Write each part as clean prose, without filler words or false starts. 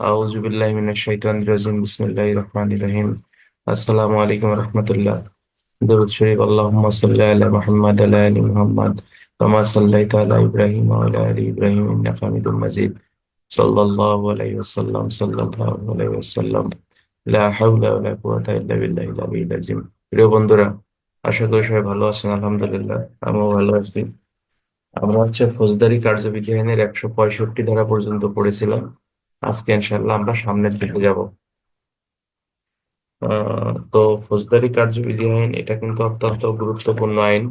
আউযু বিল্লাহি মিনাশ শাইতানির রাজিম বিসমিল্লাহির রহমানির রহিম। আসসালামু আলাইকুম ওয়া রাহমাতুল্লাহ। দরুদ শরীফ। আল্লাহুম্মা সাল্লি আলা মুহাম্মাদ ওয়া আলা আলি মুহাম্মাদ কামা সাল্লাইতা আলা ইব্রাহিম ওয়া আলা আলি ইব্রাহিম ইন্নাকা হামিদুম মাজিদ। সাল্লাল্লাহু আলাইহি ওয়াসাল্লাম সাল্লাল্লাহু আলাইহি ওয়াসাল্লাম। লা হাওলা ওয়া লা কুওয়াতা ইল্লা বিল্লাহিল আলিয়্যিল আযীম। প্রিয় বন্ধুরা, আশা করি সবাই ভালো আছেন। আলহামদুলিল্লাহ, আমিও ভালো আছি। আমরা ফৌজদারি কার্যবিধি আইনের 165 ধারা পর্যন্ত পড়েছিলাম। আজকে ইনশাল্লাহ আমরা সামনের দিকে যাব। তো ফৌজদারি কার্যবিধি আইন এটা কিন্তু অত্যন্ত গুরুত্বপূর্ণ আইন।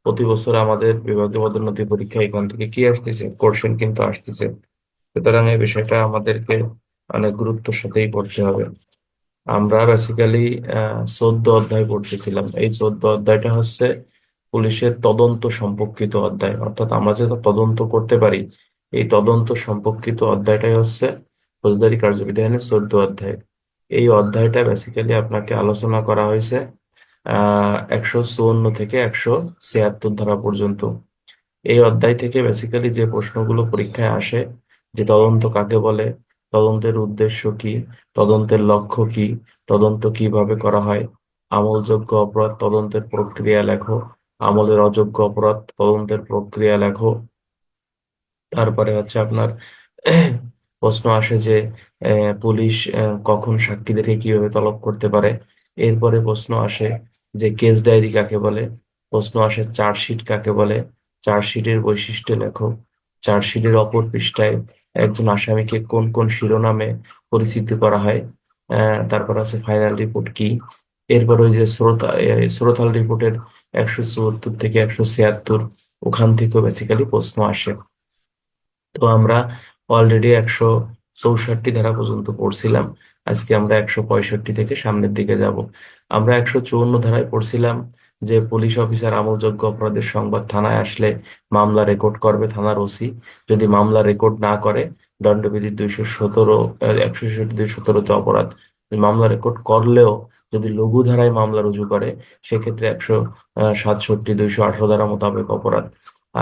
প্রতি বছর আমাদের বিভাগীয় পদোন্নতি পরীক্ষা এখান থেকে কি আসতেছে, কোশ্চেন কিন্তু আসতেছে। সুতরাং এই বিষয়টা আমাদেরকে অনেক গুরুত্বের সাথেই পড়তে হবে। আমরা বেসিক্যালি 14 অধ্যায় পড়তেছিলাম। এই 14 অধ্যায়টা হচ্ছে পুলিশের তদন্ত সম্পর্কিত অধ্যায়, অর্থাৎ আমরা যেটা তদন্ত করতে পারি এই তদন্ত সম্পর্কিত অধ্যায়টাই হচ্ছে ফৌজদারি কার্যবিধি আইনের 14 অধ্যায়। এই অধ্যায়টা বেসিক্যালি আপনাকে আলোচনা করা হয়েছে 154 থেকে 176 ধারা পর্যন্ত। এই অধ্যায় থেকে বেসিক্যালি যে প্রশ্নগুলো পরীক্ষায় আসে, যে তদন্ত কাকে বলে, তদন্তের উদ্দেশ্য কি, তদন্তের লক্ষ্য কি, তদন্ত কিভাবে করা হয়, আমলযোগ্য অপরাধ তদন্তের প্রক্রিয়া লেখো, আমলের অযোগ্য অপরাধ তদন্তের প্রক্রিয়া লেখো। তারপরে আপনার প্রশ্ন আসে যে পুলিশ কখন সাক্ষীদেরকে কিভাবে তলব করতে পারে। এরপরে প্রশ্ন আসে যে কেস ডায়েরি কাকে বলে। প্রশ্ন আসে চার্জশিট কাকে বলে, চার্জশিটের বৈশিষ্ট্য লেখো। চার্জশিটের অপর পৃষ্ঠায় একজন আসামিকে কোন কোন শিরোনামে পরিচিত করা হয়। তারপর আছে ফাইনাল রিপোর্ট কি। এরপর ওই যে শ্রোতাল রিপোর্টের 174 থেকে 176, ওখান থেকেও বেসিক্যালি প্রশ্ন আসে। তো আমরা অলরেডি 164 ধারা পর্যন্ত পড়ছিলাম। আজকে আমরা 165 থেকে সামনের দিকে যাব। আমরা 154 ধারায় পড়ছিলাম যে পুলিশ অফিসার আমলযোগ্য অপরাধের সংবাদ থানায় আসলে মামলা রেকর্ড করবে থানার ওসি। যদি মামলা রেকর্ড না করে, দণ্ডবিধি 217, 166, 217-তে অপরাধ। মামলা রেকর্ড করলেও যদি লঘু ধারায় মামলা রুজু করে, সেক্ষেত্রে 167, 218 ধারা মোতাবেক অপরাধ।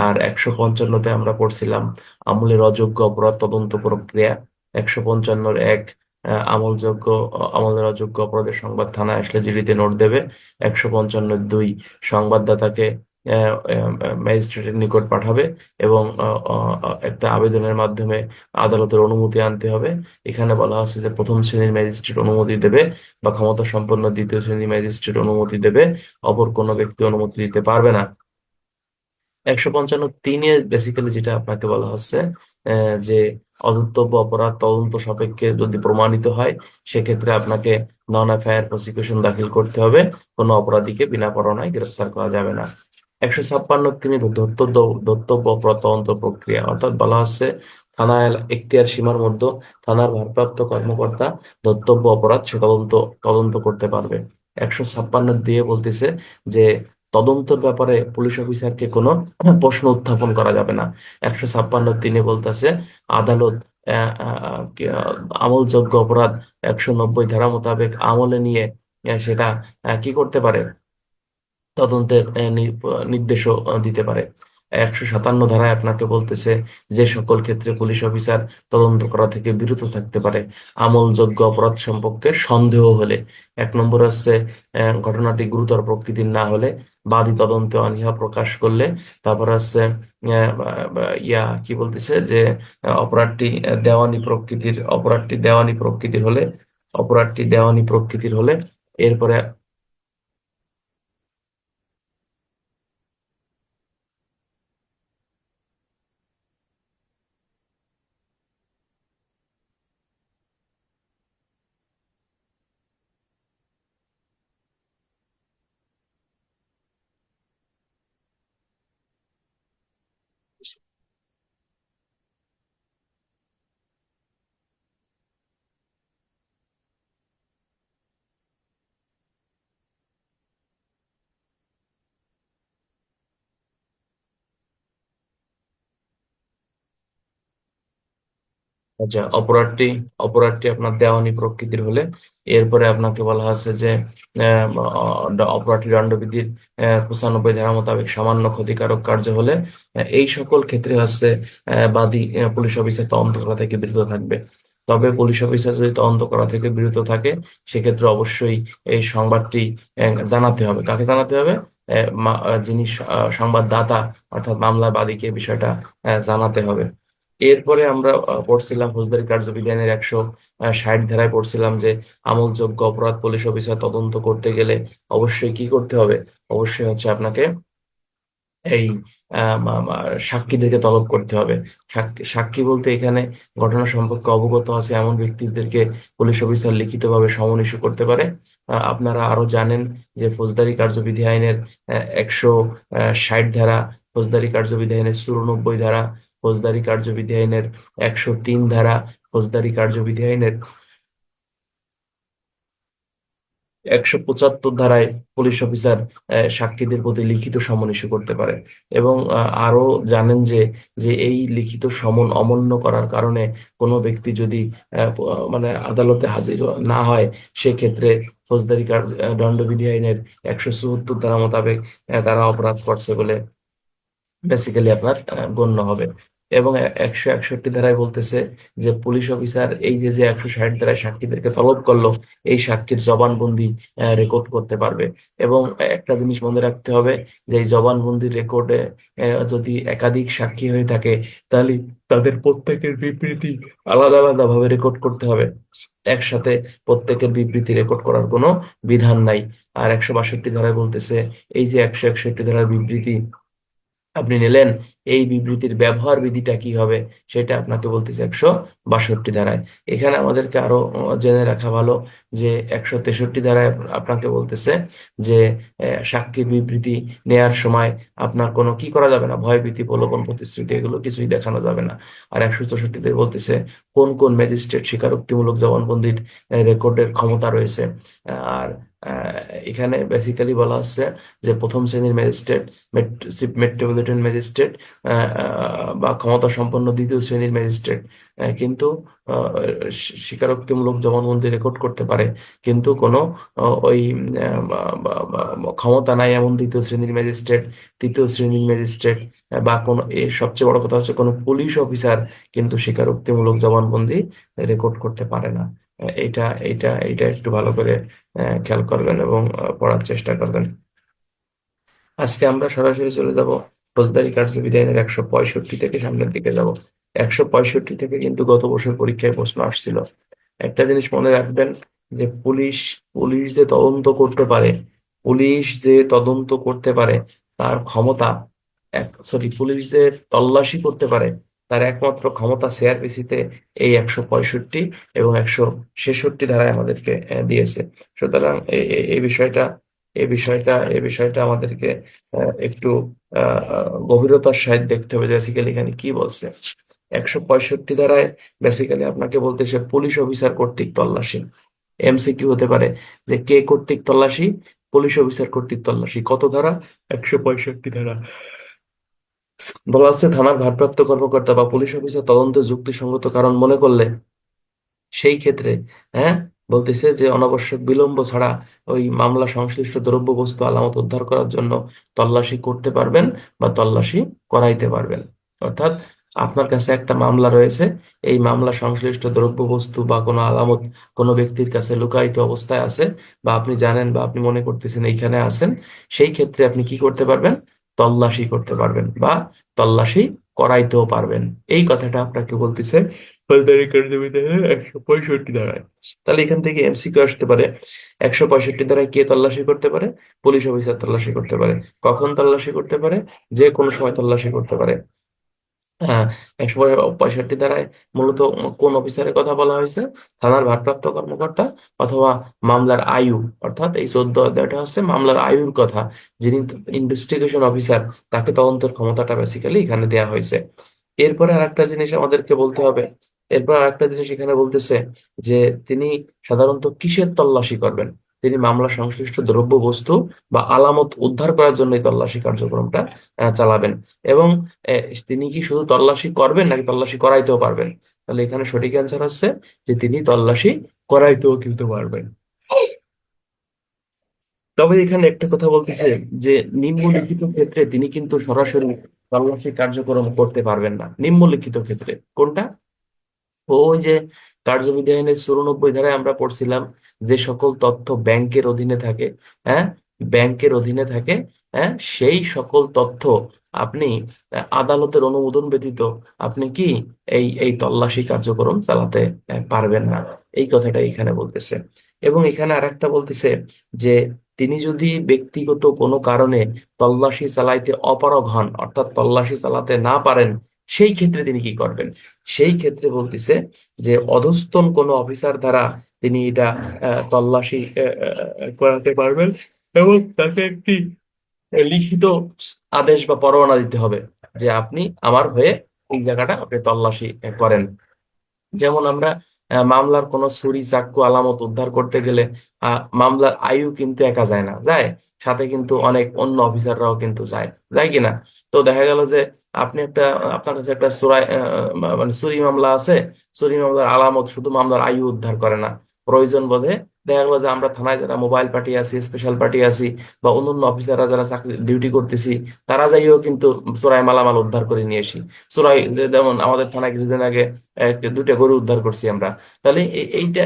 আর 155-তে আমরা পড়ছিলাম আমলের অযোগ্য অপরাধ তদন্ত প্রক্রিয়া। 155-1, আমলের অযোগ্য অপরাধের সংবাদ থানায় আসলে জিডিতে নোট দেবে। 155-2, সংবাদদাতাকে ম্যাজিস্ট্রেটের নিকট পাঠাবে এবং একটা আবেদনের মাধ্যমে আদালতের অনুমতি আনতে হবে। এখানে বলা হচ্ছে যে প্রথম শ্রেণীর ম্যাজিস্ট্রেট অনুমতি দেবে বা ক্ষমতা সম্পন্ন দ্বিতীয় শ্রেণীর ম্যাজিস্ট্রেট অনুমতি দেবে, অপর কোনো ব্যক্তি অনুমতি দিতে পারবে না। 155-3-এ বেসিক্যালি যেটা আপনাকে বলা হচ্ছে যে অধর্তব্য অপরাধ তদন্ত সাপেক্ষে যদি প্রমাণিত হয়, সেক্ষেত্রে আপনাকে নন এফআইআর প্রসিকিউশন দাখিল করতে হবে। কোনো অপরাধীকে বিনা পরোয়ানায় গ্রেফতার করা যাবে না। 156-3 ধর্তব্য অপরাধ তদন্ত প্রক্রিয়া, অর্থাৎ বলা হচ্ছে থানা এখতিয়ার সীমার মধ্যে থানার ভারপ্রাপ্ত কর্মকর্তা ধর্তব্য অপরাধ সে তদন্ত তদন্ত করতে পারবে। 156 দিয়ে বলতেছে যে তদন্তের ব্যাপারে পুলিশ অফিসারকে কোনো প্রশ্ন উত্থাপন করা যাবে না। 156-3 বলতেছে আদালত আমলযোগ্য অপরাধ 190 ধারা মোতাবেক আমলে নিয়ে সেটা কি করতে পারে, তদন্তের নির্দেশও দিতে পারে। 157 ধারায় আপনাকে বলতেছে যে সকল ক্ষেত্রে পুলিশ অফিসার তদন্ত করা থেকে বিরত থাকতে পারে আমলযোগ্য অপরাধ সম্পর্কে সন্দেহ হলে। 1 নম্বর হচ্ছে ঘটনাটি গুরুতর প্রকৃতির না হলে, বাদী তদন্তে অনীহা প্রকাশ করলে। তারপর হচ্ছে কি বলতেছে যে অপরাধটি দেওয়ানি প্রকৃতির হলে। এরপরে আচ্ছা, অপরাধটি আপনার দেওয়ানি প্রকৃতির হলে, এরপরে আপনাকে বলা হচ্ছে যে অপরাধটি দণ্ডবিধির 95 ধারা মোতাবেক সামান্য ক্ষতিকারক কার্য হলে, এই সকল ক্ষেত্রে বাদী পুলিশ অফিসার তদন্ত করা থেকে বিরত থাকবে। তবে পুলিশ অফিসার যদি তদন্ত করা থেকে বিরত থাকে, সেক্ষেত্রে অবশ্যই এই সংবাদটি জানাতে হবে। কাকে জানাতে হবে? যিনি সংবাদদাতা অর্থাৎ মামলার বাদীকে বিষয়টা জানাতে হবে। এরপরে আমরা পড়ছিলাম ফৌজদারি কার্যবিধানের 160 ধারায় পড়ছিলাম যে আমলযোগ্য অপরাধ পুলিশ অফিসার তদন্ত করতে গেলে অবশ্যই কি করতে হবে? অবশ্যই হচ্ছে আপনাকে এই সাক্ষীদেরকে তলব করতে হবে। সাক্ষী সাক্ষী বলতে এখানে ঘটনা সম্পর্কে অবগত আছে এমন ব্যক্তিদেরকে পুলিশ অফিসার লিখিতভাবে সমন ইস্যু করতে পারে। আপনারা আরো জানেন যে ফৌজদারি কার্যবিধি আইনের 160 ধারা, ফৌজদারি কার্যবিধি আইনের 94 ধারা, ফৌজদারি কার্যবিধি আইনের 103 ধারা, ফৌজদারি কার্যবিধি আইনের 175 ধারায় পুলিশ অফিসার সাক্ষীদের প্রতি লিখিত সমন ইস্যু করতে পারে। এবং আরো জানেন যে যে এই লিখিত সমন অমান্য করার কারণে কোনো ব্যক্তি যদি মানে আদালতে হাজির না হয়, সেক্ষেত্রে ফৌজদারি দণ্ডবিধি আইনের 174 ধারা মোতাবেক তারা অপরাধ করছে বলে বেসিক্যালি আপনার গণ্য হবে। এবং 161 ধারায় বলতেছে যে পুলিশ অফিসার এই যে যে 160 ধারায় সাক্ষীদেরকে তলব করলো, এই সাক্ষীর জবানবন্দি রেকর্ড করতে পারবে। এবং একটা জিনিস মনে রাখতে হবে যে এই জবানবন্দি রেকর্ডে যদি একাধিক সাক্ষী হয়ে থাকে, তাহলে তাদের প্রত্যেকের বিবৃতি আলাদা আলাদা ভাবে রেকর্ড করতে হবে। একসাথে প্রত্যেকের বিবৃতি রেকর্ড করার কোনো বিধান নাই। আর 162 ধারায় বলতেছে এই যে 161 ধারার বিবৃতি আপনি নিলেন, এই বিবৃতির ব্যবহার বিধিটা কি হবে সেটা আপনাকে বলতেছে 162 ধারায়। এখানে আমাদেরকে আরো জেনে রাখা ভালো যে 163 ধারায় আপনাকে বলতেছে যে সাক্ষীর বিবৃতি নেয়ার সময় আপনার কোনো কি করা যাবে না, ভয়ভীতি, প্রলোভন, প্রতিশ্রুতি এগুলো কিছুই দেখানো যাবে না। আর 164তে বলতেছে কোন কোন ম্যাজিস্ট্রেট স্বীকারোক্তিমূলক জবানবন্দির রেকর্ডের ক্ষমতা রয়েছে। আর এখানে বেসিক্যালি বলা হচ্ছে যে প্রথম শ্রেণীর ম্যাজিস্ট্রেট, চিফ মেট্রোপলিটন ম্যাজিস্ট্রেট বা ক্ষমতা সম্পন্ন দ্বিতীয় শ্রেণীর ম্যাজিস্ট্রেট কিন্তু স্বীকারোক্তিমূলক জবানবন্দি রেকর্ড করতে পারে, কিন্তু কোনো ওই ক্ষমতা নাই এমন দ্বিতীয় শ্রেণীর ম্যাজিস্ট্রেট, তৃতীয় শ্রেণীর ম্যাজিস্ট্রেট বা কোনো, এর সবচেয়ে বড় কথা হচ্ছে কোনো পুলিশ অফিসার কিন্তু স্বীকারোক্তিমূলক জবানবন্দি রেকর্ড করতে পারে না। এটা এটা এটা একটু ভালো করে খেয়াল করবেন এবং পড়ার চেষ্টা করবেন। আজকে আমরা সরাসরি চলে যাব ফৌজদারি কার্যবিধি আইনের 165 থেকে সামনের দিকে যাব। 165 থেকে কিন্তু গত বছর পরীক্ষায় প্রশ্ন আসছিল। একটা জিনিস মনে রাখবেন যে পুলিশ পুলিশ যে তদন্ত করতে পারে, পুলিশ যে তদন্ত করতে পারে তার ক্ষমতা, পুলিশ যে তল্লাশি করতে পারে তার একমাত্র ক্ষমতা সিআরপিসিতে এই 165 এবং 166 ধারায় আমাদেরকে দিয়েছে। সুতরাং এই বিষয়টা আমাদেরকে একটু গভীরতার সাথে দেখতে হবে বেসিক্যালি এখানে কি বলছে। 165 ধারায় বেসিক্যালি আপনাকে বলতেছে পুলিশ অফিসার কর্তৃক তল্লাশি। এমসিকিউ হতে পারে যে কে কর্তৃক তল্লাশি? পুলিশ অফিসার কর্তৃক তল্লাশি। কত ধারা? 165 ধারা। বলা হচ্ছে থানার ভারপ্রাপ্ত কর্মকর্তা বা পুলিশ অফিসার তদন্তে যুক্তিসঙ্গত কারণ মনে করলে সেই ক্ষেত্রে, হ্যাঁ, বলতেছে যে অনাবশ্যক বিলম্ব ছাড়া ওই মামলা সংশ্লিষ্ট দ্রব্য বস্তু আলামত উদ্ধার করার জন্য তল্লাশি করতে পারবেন বা তল্লাশি করাইতে পারবেন। অর্থাৎ আপনার কাছে একটা মামলা রয়েছে, এই মামলা সংশ্লিষ্ট দ্রব্য বস্তু বা কোনো আলামত কোনো ব্যক্তির কাছে লুকায়িত অবস্থায় আছে, বা আপনি জানেন বা আপনি মনে করতেছেন এইখানে আছেন, সেই ক্ষেত্রে আপনি কি করতে পারবেন? তল্লাশি করতে পারবেন বা তল্লাশি করাইতেও পারবেন। এই কথাটা আপনাকে বলতেছে ফৌজদারি কার্যবিধানের 165 ধারায়। তাহলে এখান থেকে এমসিকিউ আসতে পারে 165 ধারায় কে তল্লাশি করতে পারে? পুলিশ অফিসার তল্লাশি করতে পারে। কখন তল্লাশি করতে পারে? যে কোনো সময় তল্লাশি করতে পারে। হ্যাঁ, 165 ধারায় মূলত কোন অফিসারের কথা বলা হয়েছে? থানার ভারপ্রাপ্ত কর্মকর্তা অথবা মামলার আয়ু, অর্থাৎ এই 14 অধ্যায়টা হচ্ছে মামলার আয়ুর কথা। যিনি ইনভেস্টিগেশন অফিসার, তাকে তদন্তের ক্ষমতাটা বেসিক্যালি এখানে দেয়া হয়েছে। এরপরে আরেকটা জিনিস আমাদেরকে বলতে হবে। এরপর আরেকটা জিনিস এখানে বলতেছে যে তিনি সাধারণত কিসের তল্লাশি করবেন? তিনি মামলা সংশ্লিষ্ট দ্রব্য বস্তু বা আলামত উদ্ধার করার জন্য এই তল্লাশি কার্যক্রমটা চালাবেন। এবং তিনি কি শুধু তল্লাশি করবেন নাকি তল্লাশি করাইতেও পারবেন? তাহলে এখানে সঠিক অ্যান্সার হচ্ছে যে তিনি তল্লাশি করাইতেও কিন্তু পারবেন। তবে এখানে একটা কথা বলতেছে যে নিম্নলিখিত ক্ষেত্রে তিনি কিন্তু সরাসরি তল্লাশি কার্যক্রম করতে পারবেন না। নিম্নলিখিত ক্ষেত্রে কোনটা? ওই যে কার্যবিধি আইনের 94 ধারায় আমরা পড়ছিলাম, যে সকল তথ্য ব্যাংকের অধীনে থাকে, হ্যাঁ, ব্যাংকের অধীনে থাকে, হ্যাঁ, সেই সকল তথ্য আপনি আদালতের অনুমোদন ব্যতীত আপনি কি এই এই তল্লাশি কার্যক্রম চালাতে পারবেন না। এই কথাটা এখানে বলতেছে। এবং এখানে আরেকটা বলতেছে যে তিনি যদি ব্যক্তিগত কোনো কারণে তল্লাশি চালাইতে অপারগ হন, অর্থাৎ তল্লাশি চালাতে না পারেন, সেই ক্ষেত্রে তিনি কি করবেন। সেই ক্ষেত্রে বলতেছে যে অধস্তন কোনো অফিসার দ্বারা তিনি এটা তল্লাশি করাতে পারবেন, এবং তাকে একটি লিখিত আদেশ বা পরোয়ানা দিতে হবে যে আপনি আমার হয়ে এই জায়গাটা আপনি তল্লাশি করেন। যেমন আমরা মামলার কোনো ছুরি চাক্কু আলামত উদ্ধার করতে গেলে মামলার আয়ু কিন্তু একা যায় না, যায়, সাথে কিন্তু অনেক অন্য অফিসাররাও কিন্তু যায়, যায় কিনা। তো দেখা গেল যে আপনি একটা, আপনার কাছে একটা চোরাই মানে চুরি মামলা আছে, চুরি মামলার আলামত শুধু মামলার আয়ু উদ্ধার করে না, প্রয়োজন বোধে দেখা গেলো যে আমরা থানায় যারা মোবাইল পার্টি আছি, স্পেশাল পার্টি আছি, বা অন্যান্য অফিসাররা যারা চাকরি ডিউটি করতেছি, তারা যাইও কিন্তু চোরাই মালামাল উদ্ধার করে নিয়ে আসি। চোরাই, যেমন আমাদের থানায় কিছুদিন আগে দুইটা গরু উদ্ধার করছি আমরা। তাহলে এইটা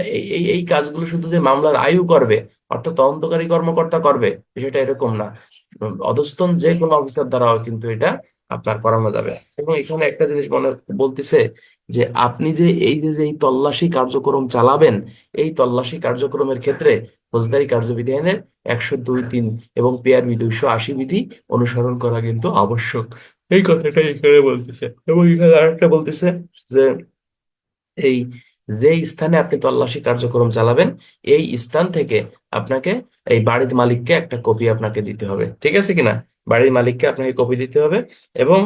এই কাজগুলো শুধু যে মামলার আয়ু করবে, অর্থাৎ তদন্তকারী কর্মকর্তা করবে, বিষয়টা এরকম না। অধস্তন যে কোনো অফিসার দ্বারাও কিন্তু এটা আপনার করানো যাবে। এবং এখানে একটা জিনিস মনে বলতেছে যে আপনি যে যে এই তল্লাশি কার্যক্রম চালাবেন, এই তল্লাশি কার্যক্রমের ক্ষেত্রে ফৌজদারি কার্যবিধি আইনের 102(3) এবং পিআরবি 280 বিধি অনুসরণ করা কিন্তু আবশ্যক। এই কথাটাই এখানে বলতেছে। এবং এখানে আরেকটা বলতেছে যে এই যে স্থানে আপনি তল্লাশি কার্যক্রম চালাবেন, এই স্থান থেকে আপনাকে এই বাড়ির মালিককে একটা কপি আপনাকে দিতে হবে, ঠিক আছে কিনা। বাড়ির মালিককে আপনাকে কপি দিতে হবে। এবং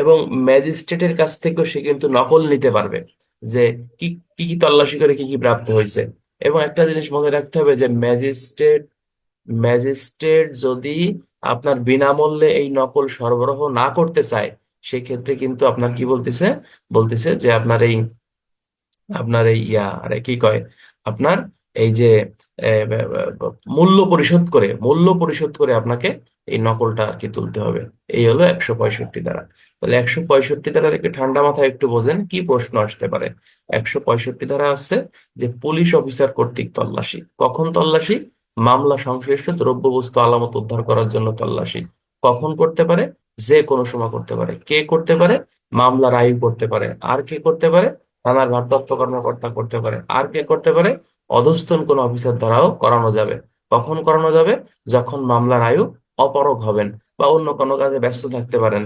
এবং ম্যাজিস্ট্রেটের কাছ থেকেও সে কিন্তু নকল নিতে পারবে যে কি কি কি তল্লাশি করে কি কি প্রাপ্ত হয়েছে। এবং একটা জিনিস মনে রাখতে হবে যে ম্যাজিস্ট্রেট যদি আপনার বিনামূল্যে এই নকল সরবরাহ না করতে চায়, সেক্ষেত্রে কিন্তু আপনার কি বলতেছে, বলতেছে যে আপনার এই আরে কি কয়, আপনার এই যে মূল্য পরিশোধ করে আপনাকে এই নকলটা আর কি তুলতে হবে। এই হলো 165 ধারা। তাহলে 165 ধারা থেকে ঠান্ডা মাথায় একটু বোঝেন কি প্রশ্ন আসতে পারে। 165 ধারা আছে যে পুলিশ অফিসার কর্তৃক তল্লাশি, কখন তল্লাশি, মামলা সংশ্লিষ্ট দ্রব্যবস্তু আলামত উদ্ধার করার জন্য তল্লাশি কখন করতে পারে, যে কোনো সময় করতে পারে। কে করতে পারে, মামলার আয়ু করতে পারে। আর কে করতে পারে, থানার ভারপ্রাপ্ত কর্মকর্তা করতে পারে। আর কে করতে পারে, অধস্তন কোন অফিসার দ্বারাও করানো যাবে। কখন করানো যাবে, যখন মামলার আয়ু অপারগ হবেন বা অন্য কোনো কাজে ব্যস্ত থাকতে পারেন।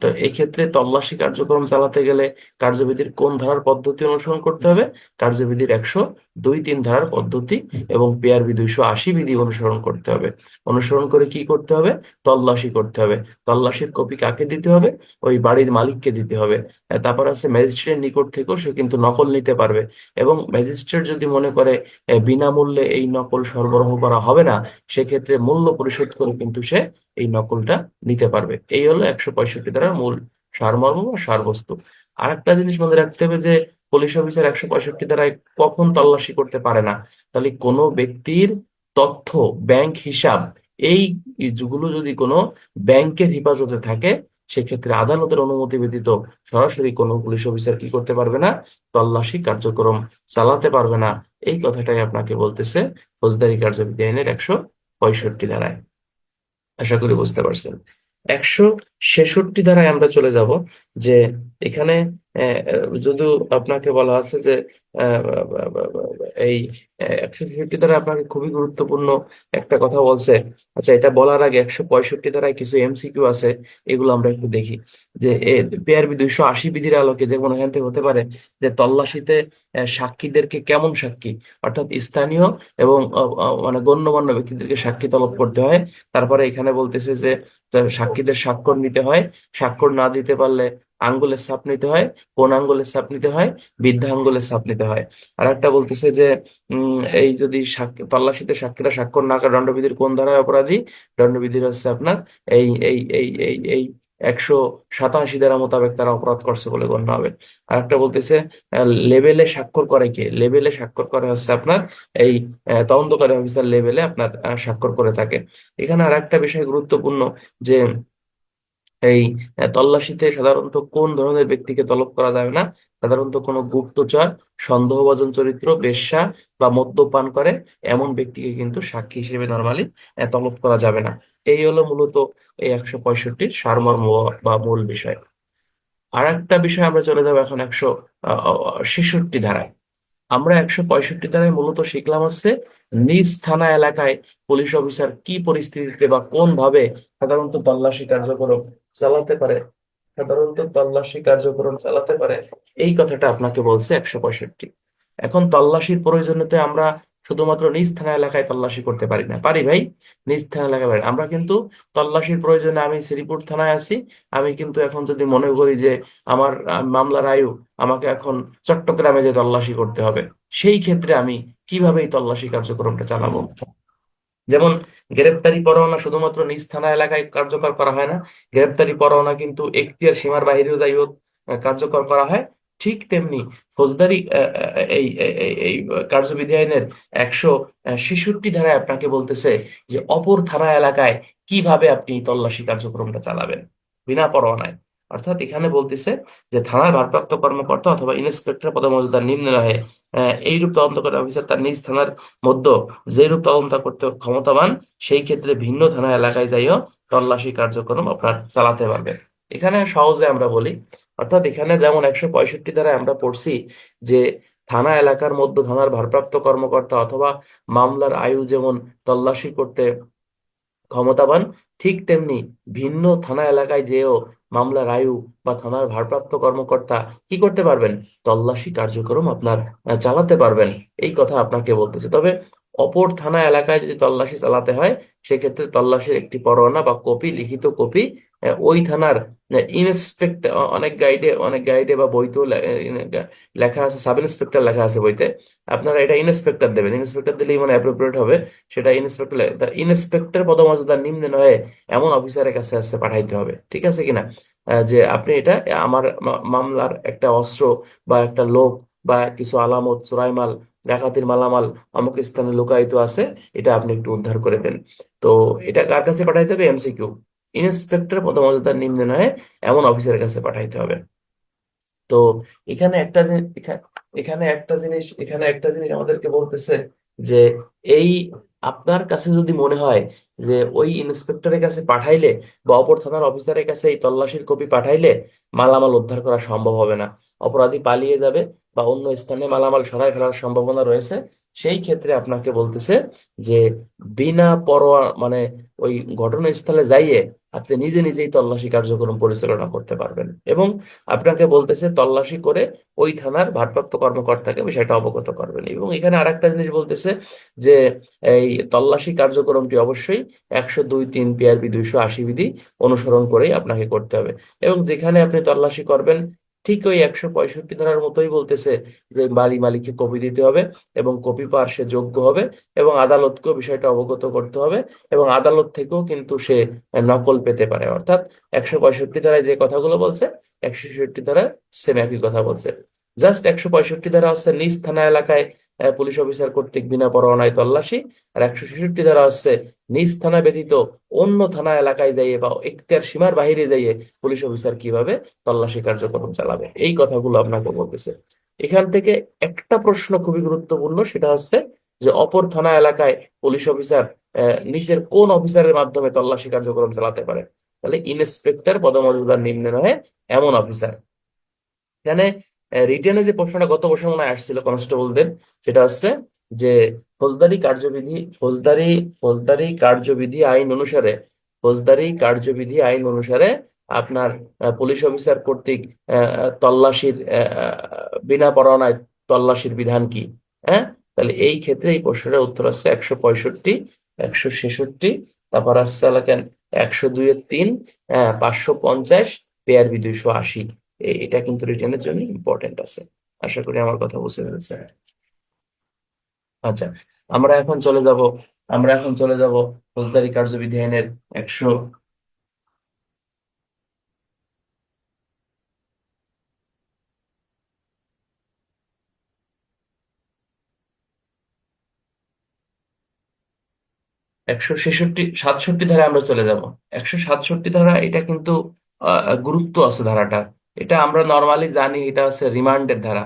তো এক্ষেত্রে তল্লাশি কার্যক্রম চালাতে গেলে কার্যবিধির কোন ধারার পদ্ধতি অনুসরণ করতে হবে, কার্যবিধির 102(3) ধারার পদ্ধতি এবং পিআরবি 280 বিধি অনুসরণ করতে হবে। অনুসরণ করে কি করতে হবে, তল্লাশি করতে হবে। তল্লাশির কপি কাকে দিতে হবে, ওই বাড়ির মালিককে দিতে হবে। তারপর আছে ম্যাজিস্ট্রেটের নিকট থেকেও সে কিন্তু নকল নিতে পারবে। এবং ম্যাজিস্ট্রেট যদি মনে করে বিনামূল্যে এই নকল সরবরাহ করা হবে না, সেক্ষেত্রে মূল্য পরিশোধ করে কিন্তু সে এই নকলটা নিতে পারবে। এই হলো 165 ধারার মূল সারমর্ম বা সারবস্তু। আর একটা জিনিস মনে রাখতে হবে যে পুলিশ অফিসার 165 ধারায় কখন তল্লাশি করতে পারে না। তাহলে কোনো ব্যক্তির তথ্য, ব্যাংক হিসাব, এই যেগুলো যদি কোনো ব্যাংকের হেফাজতে থাকে, সেক্ষেত্রে আদালতের অনুমতি ব্যতীত সরাসরি কোনো পুলিশ অফিসার কি করতে পারবে না, তল্লাশি কার্যক্রম চালাতে পারবে না। এই কথাটাই আপনাকে বলতেছে ফৌজদারি কার্যবিধি আইনের 165 ধারায়। আশা করি বুঝতে পারছেন। 166 ধারায় আমরা চলে যাব। যে এখানে যদিও আপনাকে বলা আছে যে আহ, এই 166 ধারায় আপনাকে খুবই গুরুত্বপূর্ণ একটা কথা বলছে। আচ্ছা, এটা বলার আগে 165 ধারায় কিছু এমসিকিউ আছে, এগুলো আমরা একটু দেখি। যে পিআরবি 280 বিধির আলোকে যেমন এখান থেকে হতে পারে যে তল্লাশিতে সাক্ষীদেরকে কেমন সাক্ষী, অর্থাৎ স্থানীয় এবং মানে গণ্যমান্য ব্যক্তিদেরকে সাক্ষী তলব করতে হয়। তারপরে এখানে বলতেছে যে সাক্ষীদের স্বাক্ষর নিতে হয়, স্বাক্ষর না দিতে পারলে আঙ্গুলের ছাপ নিতে হয়। কোন আঙ্গুলের ছাপ নিতে হয়, বৃদ্ধা আঙ্গুলের ছাপ নিতে হয়। আর একটা বলতেছে যে এই যদি তল্লাশিতে সাক্ষীরা স্বাক্ষর না করে দণ্ডবিধির কোন ধারায় অপরাধী, দণ্ডবিধির হচ্ছে আপনার এই 187 ধারা মোতাবেক তারা অপরাধ করছে বলে গণ্য হবে। আর একটা বলতেছে লেবেলে স্বাক্ষর করে কে, লেবেলে স্বাক্ষর করে হচ্ছে আপনার এই তদন্তকারী অফিসার লেভেলে আপনার স্বাক্ষর করে থাকে। এখানে আর একটা বিষয় গুরুত্বপূর্ণ যে এই তল্লাশিতে সাধারণত কোন ধরনের ব্যক্তিকে তলব করা যাবে না, সাধারণত কোনো গুপ্তচর, সন্দেহভাজন চরিত্র, বেশ্যা বা মদ্যপান করে এমন ব্যক্তিকে কিন্তু সাক্ষী হিসেবে নরমালি তলব করা যাবে না। এই হলো মূলত এই 165-র সারমর্ম বা মূল বিষয়। আর একটা বিষয় আমরা চলে যাবো এখন 166 ধারায়। আমরা 165 ধারায় মূলত শিখলাম হচ্ছে নিজ থানা এলাকায় পুলিশ অফিসার কি পরিস্থিতিতে বা কোন ভাবে সাধারণত তল্লাশি কার্যক্রম চালাতে পারে, এই কথাটা আপনাকে বলছে 165। এখন তল্লাশির প্রয়োজনীয়তে আমরা শুধুমাত্র নিজ থানা এলাকায় তল্লাশি করতে পারি না, পারি ভাই? নিজ থানা এলাকায় পারি। আমরা কিন্তু তল্লাশির প্রয়োজনে, আমি শ্রীপুর থানায় আছি, আমি কিন্তু এখন যদি মনে করি যে আমার মামলার আয়ু, আমাকে এখন চট্টগ্রামে যে তল্লাশি করতে হবে, সেই ক্ষেত্রে আমি কিভাবে এই তল্লাশি কার্যক্রমটা চালাবো? যেমন গ্রেপ্তারি পরোয়ানা শুধুমাত্র নিজ থানা এলাকায় কার্যকর করা হয় না, গ্রেপ্তারি পরোয়ানা কিন্তু এখতিয়ার সীমার বাইরেও যাই হোক কার্যকর করা হয়। ঠিক তেমনি ফৌজদারি এই কার্যবিধি আইনের 166 ধারায় আপনাকে বলতেছে যে অপর থানা এলাকায় কিভাবে আপনি তল্লাশি কার্যক্রমটা চালাবেন বিনা পরোয়ানায়। অর্থাৎ এখানে বলতেছে যে থানার ভারপ্রাপ্ত কর্মকর্তা অথবা ইন্সপেক্টর পদমর্যাদার নিম্ন নহে এইরূপ তদন্তকারী অফিসার তার নিজ থানার মধ্যে যেরূপ তদন্ত করতে ক্ষমতাবান, সেই ক্ষেত্রে ভিন্ন থানা এলাকায় যাইও তল্লাশি কার্যক্রম আপনার চালাতে পারবেন। এখানে সহজে আমরা বলি, অর্থাৎ এখানে যেমন 165 দ্বারা আমরা পড়ছি যে থানা এলাকার মধ্যে থানার ভারপ্রাপ্ত কর্মকর্তা অথবা মামলার আয়ু যেমন তল্লাশি করতে ক্ষমতাবান, ঠিক তেমনি ভিন্ন থানা এলাকায় যেও মামলার আয়ু বা থানার ভারপ্রাপ্ত কর্মকর্তা কি করতে পারবেন? তল্লাশি কার্যক্রম আপনার চালাতে পারবেন। এই কথা আপনাকে বলতেছে। তবে অপর থানা এলাকায় যদি তল্লাশি চালাতে হয়, সেক্ষেত্রে তল্লাশির একটি পরোয়ানা বা কপি, লিখিত কপি ওই থানার ইন্সপেক্টর, অনেক গাইডে বা বইতেও লেখা আছে, সাব ইন্সপেক্টর লেখা আছে বইতে, আপনারা এটা ইন্সপেক্টর দেবেন। ইন্সপেক্টর দিলেই মানে অ্যাপ্রোপ্রিয়েট হবে। সেটা ইন্সপেক্টর পদমর্যাদার নিম্নে নয় এমন অফিসারের কাছে আসছে পাঠাইতে হবে, ঠিক আছে কিনা? যে আপনি এটা আমার মামলার একটা অস্ত্র বা একটা লোক বা কিছু আলামত, চোরাইমাল, ডাকাতির মালামাল অমুক স্থানে লুকায়িত আছে, এটা আপনি একটু উদ্ধার করে দেন। তো এটা কার কাছে পাঠাইতে হবে? এমসিকিউ, ইন্সপেক্টর পদমর্যাদার নিম্নে নয় এমন অফিসারের কাছে পাঠাইতে হবে। তো এখানে একটা জিনিস এখানে একটা জিনিস আমাদেরকে বলতেছে যে এই আপনার কাছে যদি মনে হয় যে ওই ইন্সপেক্টরের কাছে পাঠাইলে বা অপর থানার অফিসারের কাছে এই তল্লাশির কপি পাঠাইলে মালামাল উদ্ধার করা সম্ভব হবে না, অপরাধী পালিয়ে যাবে বা অন্য স্থানে মালামাল সরায় ফেলার সম্ভাবনা রয়েছে, সেই ক্ষেত্রে আপনাকে বলতেছে যে বিনা পরোয়া মানে ওই ঘটনাস্থলে যাইয়ে আপনি নিজে নিজেই তল্লাশি কার্যক্রম পরিচালনা করতে পারবেন। এবং আপনাকে বলতেছে তল্লাশি করে ওই থানার ভারপ্রাপ্ত কর্মকর্তাকে বিষয়টা অবগত করবেন। এবং এখানে আরেকটা জিনিস বলতেছে যে এই তল্লাশি কার্যক্রমটি অবশ্যই 102(3) পিআরবি 280 বিধি অনুসরণ করেই আপনাকে করতে হবে। এবং যেখানে আপনি তল্লাশি করবেন ঠিক ওই 165 ধারার মতোই বলতেছে যে বাড়ি মালিককে কপি দিতে হবে এবং কপি পাওয়ার সে যোগ্য হবে এবং আদালতকেও বিষয়টা অবগত করতে হবে এবং আদালত থেকেও কিন্তু সে নকল পেতে পারে। অর্থাৎ 165 ধারায় যে কথাগুলো বলছে 166 ধারা সেম একই কথা বলছে। জাস্ট 165 ধারা হচ্ছে নিজ থানা এলাকায় পুলিশ অফিসার কর্তৃক বিনা পরোয়ানায় তল্লাশি, আর 166 ধারা হচ্ছে নিজ থানা ব্যতীত অন্য থানা এলাকায় যাইয়ে বা এখতিয়ার সীমার বাইরে যাইয়ে পুলিশ অফিসার কিভাবে তল্লাশি কার্যক্রম চালাবে, এই কথাগুলো আপনাকে বলতেছে। এখান থেকে একটা প্রশ্ন খুবই গুরুত্বপূর্ণ, সেটা হচ্ছে যে অপর থানা এলাকায় পুলিশ অফিসার নিচের কোন অফিসারের মাধ্যমে তল্লাশি কার্যক্রম চালাতে পারে? তাহলে ইন্সপেক্টর পদমর্যাদার নিম্নে নয় এমন অফিসার। এখানে রিটেনে যে প্রশ্নটা গত বছর মনে হয় আসছিল কনস্টেবলদের, সেটা হচ্ছে যে ফৌজদারি কার্যবিধি ফৌজদারি ফৌজদারি কার্যবিধি আইন অনুসারে আপনার পুলিশ অফিসার কর্তৃক তল্লাশির বিনা পরোয়ানায় তল্লাশির বিধান কি? হ্যাঁ, তাহলে এই ক্ষেত্রে এই প্রশ্নের উত্তর হচ্ছে 165, 166, তারপর আসছে লেখেন 102(3), 550, পিআরবি 280। এটা কিন্তু রিটেনের জন্য ইম্পর্টেন্ট আছে। আশা করি আমার কথা বুঝে ফেলছে। আচ্ছা, আমরা এখন চলে যাব আমরা এখন চলে যাব ফৌজদারি কার্যবিধি আইনের 167 ধারা আমরা চলে যাব। 167 ধারা এটা কিন্তু গুরুত্ব আছে ধারাটা। এটা আমরা নর্মালি জানি, এটা হচ্ছে রিমান্ডের ধারা।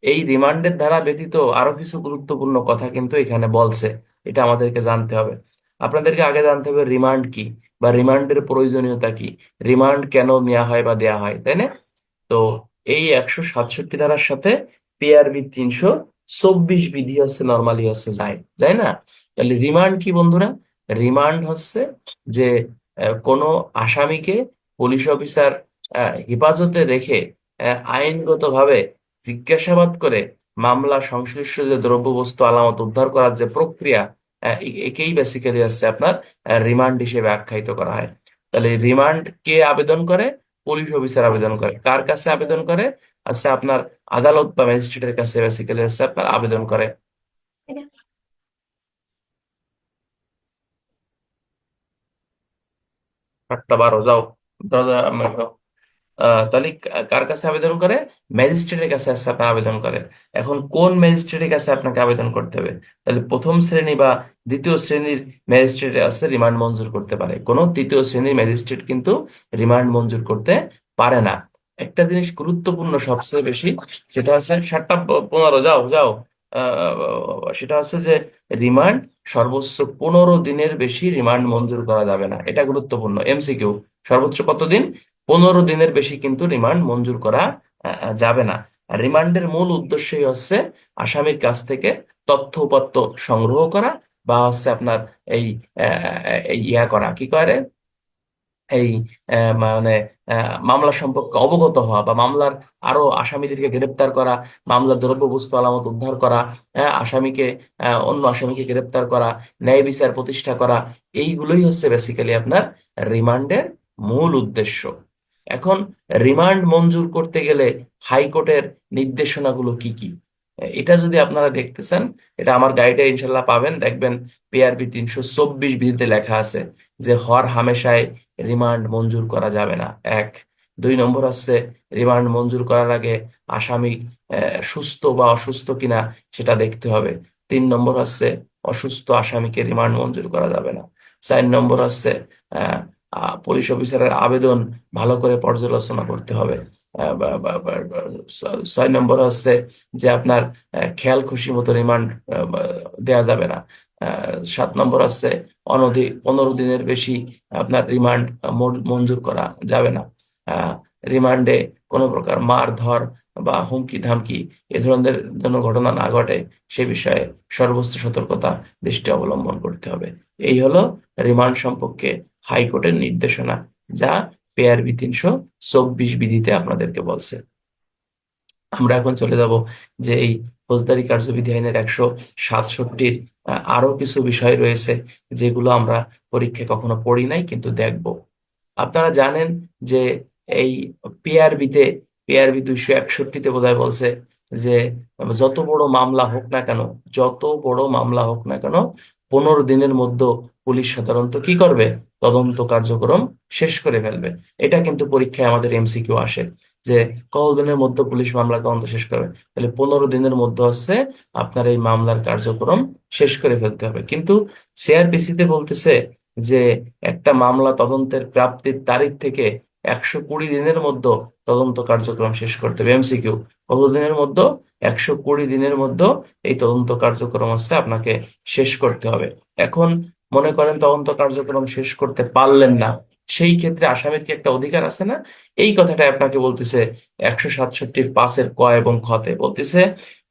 এই রিমান্ডের ধারা ব্যতীত আরো কিছু গুরুত্বপূর্ণ কথা কিন্তু এখানে বলছে, এটা আমাদেরকে জানতে হবে। আপনাদেরকে আগে জানতে হবে রিমান্ড কি, বা রিমান্ডের প্রয়োজনীয়তা কি, রিমান্ড কেন নেওয়া হয় বা দেয়া হয়, তাই না? তো এই 167 ধারার সাথে পিআরবি 324 বিধি হচ্ছে নর্মালি হচ্ছে যায়, যায় না? তাহলে রিমান্ড কি বন্ধুরা? রিমান্ড হচ্ছে যে কোনো আসামিকে পুলিশ অফিসার হেফাজতে রেখে আইনগতভাবে জিজ্ঞাসাবাদ করে মামলা সংশ্লিষ্ট যে দ্রব্যবস্তু আলামত উদ্ধার করার যে প্রক্রিয়া, একেই বেসিক্যালি হচ্ছে আপনার রিমান্ড হিসেবে আখ্যায়িত করা হয়। তাহলে রিমান্ড কে আবেদন করে? পুলিশ অফিসার আবেদন করে। কার কাছে আবেদন করে? আচ্ছা, আপনার আদালত বা ম্যাজিস্ট্রেটের কাছে বেসিক্যালি হচ্ছে আপনার আবেদন করে। 8টা 12 যাও, দাদা আমরা যাও। তাহলে কার কাছে আবেদন করে? ম্যাজিস্ট্রেটের কাছে আসছে আপনার আবেদন করে। এখন কোন ম্যাজিস্ট্রেটের কাছে আপনাকে আবেদন করতে হবে? তাহলে প্রথম শ্রেণী বা দ্বিতীয় শ্রেণীর ম্যাজিস্ট্রেট আছে রিমান্ড মঞ্জুর করতে পারে, কোনো তৃতীয় শ্রেণীর ম্যাজিস্ট্রেট কিন্তু রিমান্ড মঞ্জুর করতে পারে না। একটা জিনিস গুরুত্বপূর্ণ সবচেয়ে বেশি, সেটা হচ্ছে 7টা 15 যাও যাও। সেটা হচ্ছে যে রিমান্ড সর্বোচ্চ 15 দিনের বেশি রিমান্ড মঞ্জুর করা যাবে না, এটা গুরুত্বপূর্ণ এমসিকিউ। সর্বোচ্চ কতদিন? 15 দিনের বেশি কিন্তু রিমান্ড মঞ্জুর করা যাবে না। আর রিমান্ডের মূল উদ্দেশ্যই হচ্ছে আসামির কাছ থেকে তথ্য উপাত্ত সংগ্রহ করা, বা হচ্ছে আপনার এই ইয়া করা, কি করে, এই মানে মামলা সম্পর্কে অবগত হওয়া, বা মামলার আরো আসামিদেরকে গ্রেপ্তার করা, মামলার দ্রব্যবস্তু আলামত উদ্ধার করা, আসামিকে অন্য আসামিকে গ্রেপ্তার করা, ন্যায় বিচার প্রতিষ্ঠা করা, এইগুলোই হচ্ছে বেসিক্যালি আপনার রিমান্ডের মূল উদ্দেশ্য। এখন রিমান্ড মঞ্জুর করতে গেলে হাইকোর্টের নির্দেশনাগুলো কি কি, এটা যদি আপনারা দেখতে চান, এটা আমার গাইডে ইনশাল্লাহ পাবেন, দেখবেন পিআরবি 324 বিধিতে লেখা আছে যে হর হামেশায় রিমান্ড মঞ্জুর করা যাবে না। এক। 2 নম্বর হচ্ছে রিমান্ড মঞ্জুর করার আগে আসামি সুস্থ বা অসুস্থ কিনা সেটা দেখতে হবে। 3 নম্বর হচ্ছে অসুস্থ আসামিকে রিমান্ড মঞ্জুর করা যাবে না। 4 নম্বর হচ্ছে আহ, পুলিশ অফিসারের আবেদন ভালো করে পর্যালোচনা করতে হবে। 6 নম্বর হচ্ছে যে আপনার খেয়াল খুশি মতো রিমান্ড দেয়া যাবে না। 7 নম্বর হচ্ছে অনধিক 15 দিনের বেশি আপনার রিমান্ড মঞ্জুর করা যাবে না। আহ, রিমান্ডে কোনো প্রকার মারধর বা হুমকি ধামকি এ ধরনের যেন ঘটনা না ঘটে, সে বিষয়ে সর্বোচ্চ সতর্কতা দৃষ্টি অবলম্বন করতে হবে। এই হলো রিমান্ড সম্পর্কে হাইকোর্টের নির্দেশনা, যা পিআরবি 324 বিধিতে আপনাদেরকে বলছে। আমরা এখন চলে যাব যে এই ফৌজদারি কার্যবিধি আইনের 167-র আরো কিছু বিষয় রয়েছে, যেগুলো আমরা পরীক্ষায় কখনো পড়ি নাই কিন্তু দেখব। আপনারা জানেন যে এই পিআরবিতে, পিআরবি 261-তে বোধহয় বলছে যে যত বড় মামলা হোক না কেন, যত বড় মামলা হোক না কেন, 15 দিনের মধ্যে পুলিশ সাধারণত কি করবে? তদন্ত কার্যক্রম শেষ করে ফেলবে। এটা কিন্তু পরীক্ষায় আমাদের এমসিকিউ আসে যে কতদিনের মধ্যে পুলিশ মামলা তদন্ত শেষ করবে। তাহলে 15 দিনের মধ্যে হচ্ছে আপনার এই মামলার কার্যক্রম শেষ করে ফেলতে হবে। কিন্তু সিআরপিসিতে বলতেছে যে একটা মামলা তদন্তের প্রাপ্তির তারিখ থেকে 120 দিনের মধ্যে তদন্ত কার্যক্রম শেষ করতে হবে। এমসিকিউ, কতদিনের মধ্যে? 120 দিনের মধ্যে এই তদন্ত কার্যক্রম হচ্ছে আপনাকে শেষ করতে হবে। এখন মনে করেন তদন্ত কার্যক্রম শেষ করতে পারলেন না, সেই ক্ষেত্রে আসামির কি একটা অধিকার আছে না? এই কথাটা আপনাকে বলতেছে 167-5-এর ক এবং খতে বলতেছে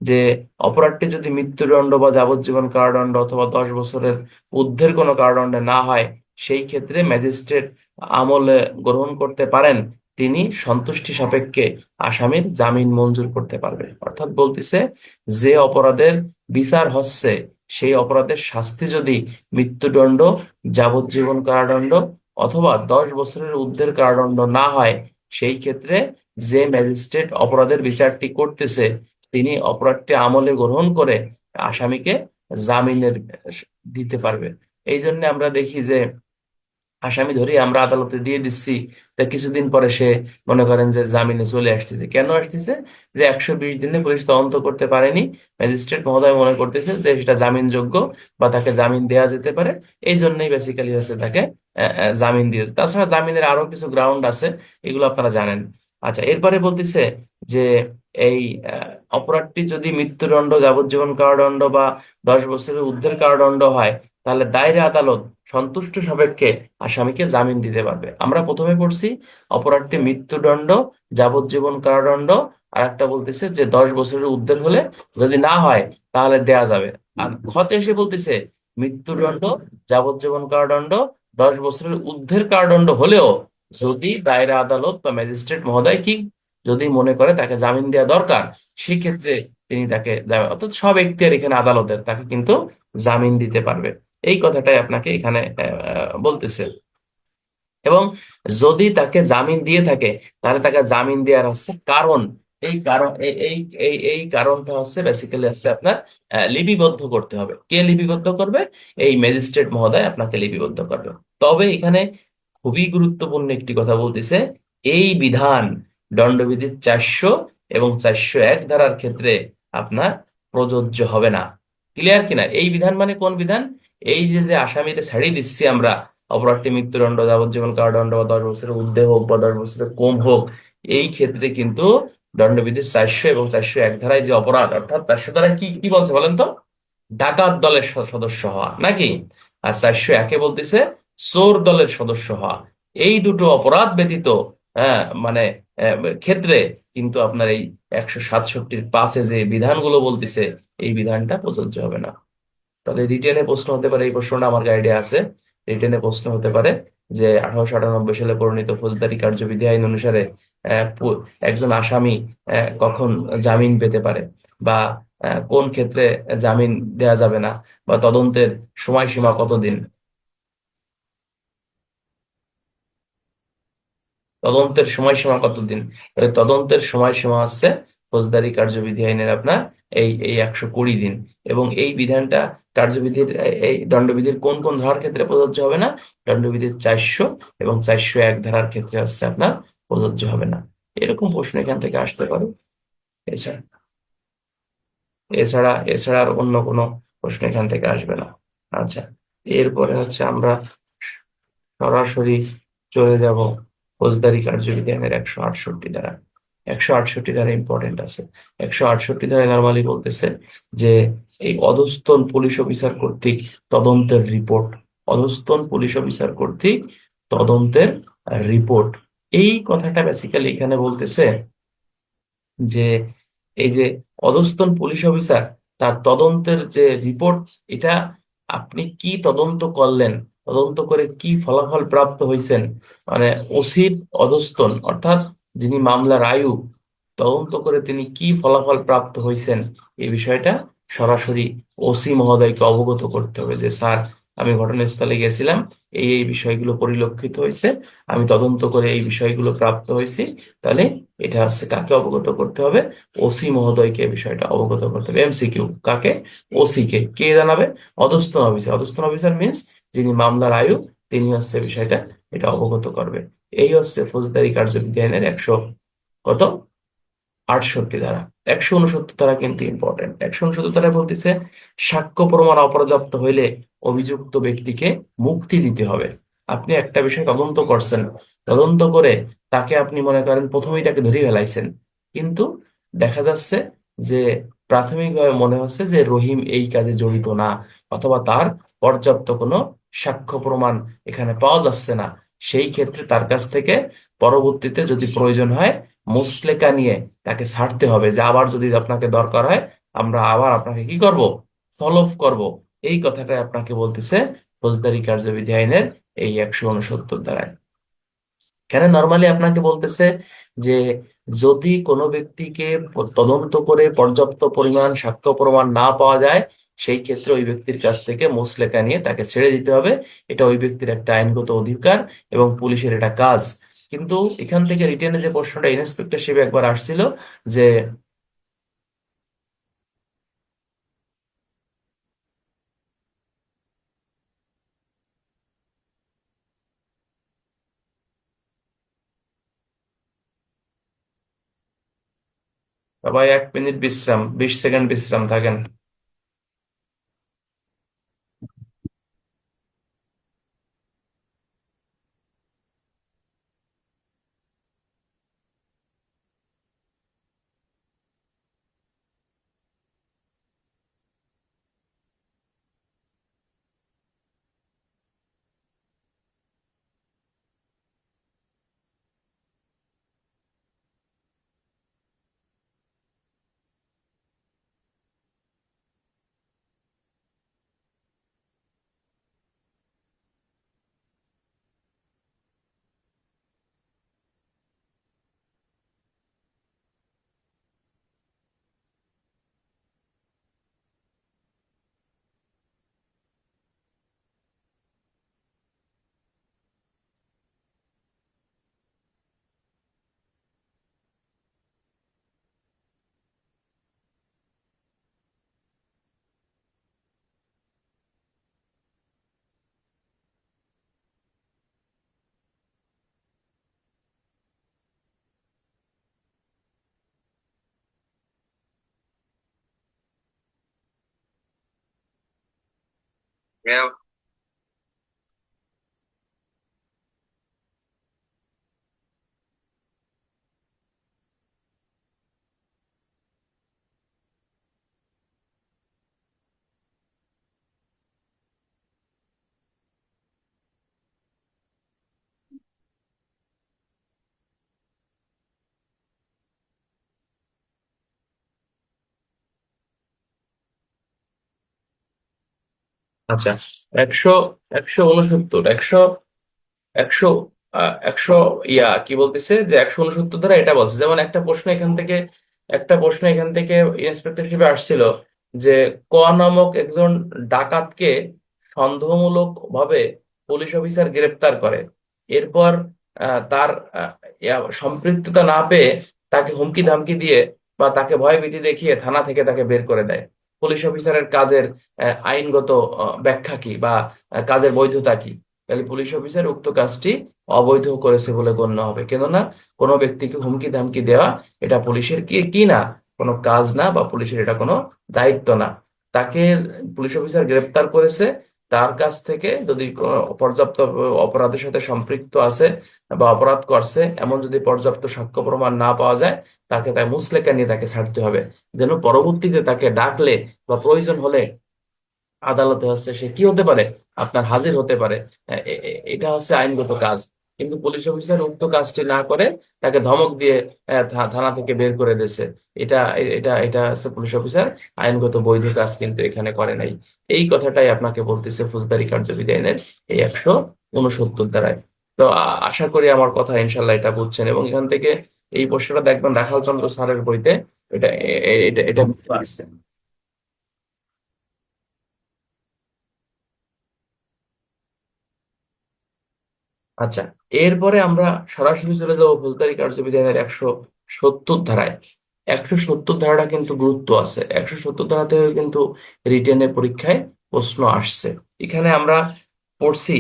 যে অপরাধটি যদি মৃত্যুদণ্ড বা যাবজ্জীবন কারাদণ্ড অথবা 10 বছরের ঊর্ধ্বের কোনো কারাদণ্ডে না হয়, সেই ক্ষেত্রে ম্যাজিস্ট্রেট আমলে গ্রহণ করতে পারেন, তিনি সন্তুষ্টি সাপেক্ষে আসামির জামিন মঞ্জুর করতে পারবে। অর্থাৎ বলতেছে যে অপরাধের বিচার হচ্ছে, সেই অপরাধের শাস্তি যদি মৃত্যুদণ্ড, যাবজ্জীবন কারাদণ্ড অথবা 10 বছরের ঊর্ধ্বের কারাদণ্ড না হয়, সেই ক্ষেত্রে যে ম্যাজিস্ট্রেট অপরাধের বিচারটি করতেছে, তিনি অপরাধটি আমলে গ্রহণ করে আসামিকে জামিনের দিতে পারবে। এই জন্য আমরা দেখি যে আসামি ধরে আমরা আদালতে দিয়ে দিচ্ছি, তা কিছুদিন পরে সে মনে করেন যে জামিনে চলে আসতেছে। কেন আসতেছে? যে 120 দিনে পুলিশ তদন্ত করতে পারেনি, ম্যাজিস্ট্রেট মহোদয় মনে করতেছে যে সেটা জামিনযোগ্য বা তাকে জামিন দেওয়া যেতে পারে, এই জন্যই বেসিক্যালি হচ্ছে তাকে জামিন দিয়ে। তাছাড়া জামিনের আরো কিছু গ্রাউন্ড আছে, এগুলো আপনারা জানেন। আচ্ছা, এরপরে বলতেছে যে এই অপরাধটি যদি মৃত্যুদণ্ড, যাবজ্জীবন কারাদণ্ড বা 10 বছরের ঊর্ধ্বের কারাদণ্ড হয়, তাহলে দায়রা আদালত সন্তুষ্ট সাপেক্ষে আসামিকে জামিন দিতে পারবে। আমরা প্রথমে পড়ছি অপরাধটি মৃত্যুদণ্ড, যাবজ্জীবন কারাদণ্ড, আর একটা বলতেছে যে 10 বছরের ঊর্ধ্বের হলে, যদি না হয় তাহলে দেয়া যাবে। আর খতে এসে বলতেছে মৃত্যুদণ্ড, যাবজ্জীবন কারাদণ্ড, 10 বছরের ঊর্ধ্বের কারাদণ্ড হলেও যদি দায়রা আদালত বা ম্যাজিস্ট্রেট মহোদয় কি যদি মনে করে তাকে জামিন দেওয়া দরকার, সেই ক্ষেত্রে তিনি তাকে অর্থাৎ সব এখতিয়ার এখানে আদালতের, তাকে কিন্তু জামিন দিতে পারবে। এই কথাটাই আপনাকে এখানে বলতেছে। এবং যদি তাকে জামিন দিয়ে থাকে, তাহলে তাকে জামিন দেওয়ার হচ্ছে কারণ, এই কারণ এই কারণটা হচ্ছে বেসিক্যালি হচ্ছে আপনার লিপিবদ্ধ করতে হবে। কে লিপিবদ্ধ করবে? এই ম্যাজিস্ট্রেট মহোদয় আপনাকে লিপিবদ্ধ করবে। তবে এখানে খুবই গুরুত্বপূর্ণ একটি কথা বলতেছে, এই বিধান দণ্ডবিধির 400 এবং 401 ধারার ক্ষেত্রে আপনার প্রযোজ্য হবে না। ক্লিয়ার কিনা? এই বিধান মানে কোন বিধান? এই যে যে আসামিতে ছাড়িয়ে দিচ্ছি আমরা, অপরাধটি মৃত্যুদণ্ড, যাবজ্জীবন কারাদণ্ড বা 10 বছরের ঊর্ধ্বে হোক বা 10 বছরের কম হোক, এই ক্ষেত্রে কিন্তু দণ্ডবিধির 400 এবং 401 ধারায় যে অপরাধ, অর্থাৎ 400 ধারায় কি কি বলছে বলেন তো? ডাকাত দলের সদস্য হওয়া নাকি? আর 401-এ বলতেছে চোর দলের সদস্য হওয়া। এই দুটো অপরাধ ব্যতীত মানে ক্ষেত্রে কিন্তু আপনার এই 167-5-এ যে বিধানগুলো বলতেছে, এই বিধানটা প্রযোজ্য হবে না। তাহলে রিটেনে প্রশ্ন হতে পারে, এই প্রশ্নটা আমার গাইডে আছে। রিটেনে প্রশ্ন হতে পারে যে 1898 সালে প্রণীত ফৌজদারি কার্যবিধি আইন অনুসারে একজন আসামি কখন জামিন পেতে পারে, বা কোন ক্ষেত্রে জামিন দেওয়া যাবে না, বা তদন্তের সময়সীমা কতদিন। তদন্তের সময়সীমা কতদিন? তাহলে তদন্তের সময়সীমা হচ্ছে ফৌজদারি কার্যবিধি আইনের আপনার এই এই 120 দিন। এবং এই বিধানটা কার্যবিধির এই দণ্ডবিধির কোন কোন ধারার ক্ষেত্রে প্রযোজ্য হবে না? দণ্ডবিধির 400 এবং 401 ধারার ক্ষেত্রে হচ্ছে আপনার প্রযোজ্য হবে না। এরকম প্রশ্ন এখান থেকে আসতে পারে। এছাড়া এছাড়া এছাড়া আর অন্য কোনো প্রশ্ন এখান থেকে আসবে না। আচ্ছা, এরপরে হচ্ছে আমরা সরাসরি চলে যাব ফৌজদারি কার্যবিধি আইনের 168 ধারা। 168 ধারা ইম্পর্টেন্ট আছে। 168 ধারা নর্মালি বলতেছে যে এই অধস্তন পুলিশ অফিসার কর্তৃক তদন্তের রিপোর্ট, অধস্তন পুলিশ অফিসার কর্তৃক তদন্তের রিপোর্ট, এই কথাটা বেসিক্যালি এখানে বলতেছে যে এই যে অধস্তন পুলিশ অফিসার, তার তদন্তের যে রিপোর্ট, এটা আপনি কি তদন্ত করলেন, তদন্ত করে কি ফলাফল প্রাপ্ত হয়েছেন, মানে ওসির অধস্তন অর্থাৎ যিনি মামলার আয়ু, তদন্ত করে তিনি কি ফলাফল প্রাপ্ত হয়েছেন, এই বিষয়টা সরাসরি ওসি মহোদয়কে অবগত করতে হবে যে স্যার, আমি ঘটনাস্থলে গেছিলাম, এই এই বিষয়গুলো পরিলক্ষিত হয়েছে, আমি তদন্ত করে এই বিষয়গুলো প্রাপ্ত হয়েছি। তাহলে এটা হচ্ছে কাকে অবগত করতে হবে? ওসি মহোদয়কে বিষয়টা অবগত করতে হবে। এমসিকিউ কাকে? ওসি কে। কে জানাবে? অধস্তন অফিসার। অধস্তন অফিসার মিন্স যিনি মামলার আয়ু, তিনি হচ্ছে বিষয়টা এটা অবগত করবে। এই হচ্ছে ফৌজদারি কার্যবিধি আইনের 168 ধারা। 169 ধারা কিন্তু ইম্পর্টেন্ট। 169 ধারা বলতেছে সাক্ষ্য প্রমাণ অপর্যাপ্ত হইলে অভিযুক্ত ব্যক্তিকে মুক্তি দিতে হবে। আপনি একটা বিষয় তদন্ত করছেন, তদন্ত করে তাকে আপনি মনে করেন প্রথমেই তাকে ধরে ফেলাইছেন, কিন্তু দেখা যাচ্ছে যে প্রাথমিকভাবে মনে হচ্ছে যে রহিম এই কাজে জড়িত না, অথবা তার পর্যাপ্ত কোনো সাক্ষ্য প্রমাণ এখানে পাওয়া যাচ্ছে না। সেই ক্ষেত্রে তার কাছ থেকে পরবর্তীতে যদি প্রয়োজন হয় মুচলেকা নিয়ে তাকে ছাড়তে হবে, যে আবার যদি আপনাকে দরকার হয় আমরা আবার আপনাকে কি করব? তলব করব। এই কথাটাই আপনাকে বলতেছে ফৌজদারি কার্যবিধি আইনের এই 169 ধারায়। কেন নর্মালি আপনাকে বলতেছে যে যদি কোনো ব্যক্তিকে তদন্ত করে পর্যাপ্ত পরিমাণ সাক্ষ্য প্রমাণ না পাওয়া যায়, সেই ক্ষেত্রে ওই ব্যক্তির কাছ থেকে মুচলেকা নিয়ে তাকে ছেড়ে দিতে হবে। এটা ওই ব্যক্তির একটা আইনগত অধিকার এবং পুলিশের এটা কাজ। কিন্তু এখান থেকে রিটেনে যে প্রশ্নটা ইন্সপেক্টর হিসেবে একবার আসছিল যে সবাই 1 মিনিট বিশ্রাম, 20 সেকেন্ড বিশ্রাম থাকেন। আচ্ছা, একশো, 169, একশো, 100, কি বলতেছে যে 169 ধারা এটা বলছে, যেমন একটা প্রশ্ন এখান থেকে ইন্সপেক্টর হিসেবে আসছিল যে ক নামক একজন ডাকাতকে সন্দেহমূলক ভাবে পুলিশ অফিসার গ্রেপ্তার করে। এরপর তার সম্পৃক্ততা না পেয়ে তাকে হুমকি ধামকি দিয়ে বা তাকে ভয় ভীতি দেখিয়ে থানা থেকে তাকে বের করে দেয়। পুলিশ অফিসারের কাজের আইনগত ব্যাখ্যা কি বা কাজের বৈধতা কি? তাহলে পুলিশ অফিসার উক্ত কাজটি অবৈধ করেছে বলে গণ্য হবে, কেননা কোনো ব্যক্তিকে হুমকি ধামকি দেওয়া এটা পুলিশের কি কি না, কোনো কাজ না, বা পুলিশের এটা কোনো দায়িত্ব না। তাকে পুলিশ অফিসার গ্রেপ্তার করেছে, তার কাছ থেকে যদি কোনো পর্যাপ্ত অপরাধের সাথে সম্পৃক্ত আছে বা অপরাধ করছে এমন যদি পর্যাপ্ত সাক্ষ্য প্রমাণ না পাওয়া যায়, তাকে তাই মুচলেকা নিয়ে তাকে ছাড়তে হবে, যেন পরবর্তীতে তাকে ডাকলে বা প্রয়োজন হলে আদালতে হচ্ছে সে কি হতে পারে, আপনার হাজির হতে পারে। এটা হচ্ছে আইনগত কাজ। কিন্তু পুলিশ অফিসার উক্ত কাজটি না করে তাকে ধমক দিয়ে থানা থেকে বের করে দিয়েছে। এটা হচ্ছে পুলিশ অফিসার আইনগত বৈধ কাজ কিন্তু এখানে করে নাই। এই কথাটাই আপনাকে বলতেছে ফৌজদারি কার্যবিধি আইনের এই 169 ধারায়। তো আশা করি আমার কথা ইনশাল্লাহ এটা বুঝছেন, এবং এখান থেকে এই প্রশ্নটা দেখবেন রাখাল চন্দ্র স্যারের বইতে এটা এটা এটা আছে। আচ্ছা, এরপরে আমরা সরাসরি চলে যাবো ফৌজদারি কার্যবিধি আইনের 170 ধারায়। 170 ধারাটা কিন্তু গুরুত্ব আছে, 170 ধারা থেকে কিন্তু রিটেনে পরীক্ষায় প্রশ্ন আসছে। এখানে আমরা পড়ছি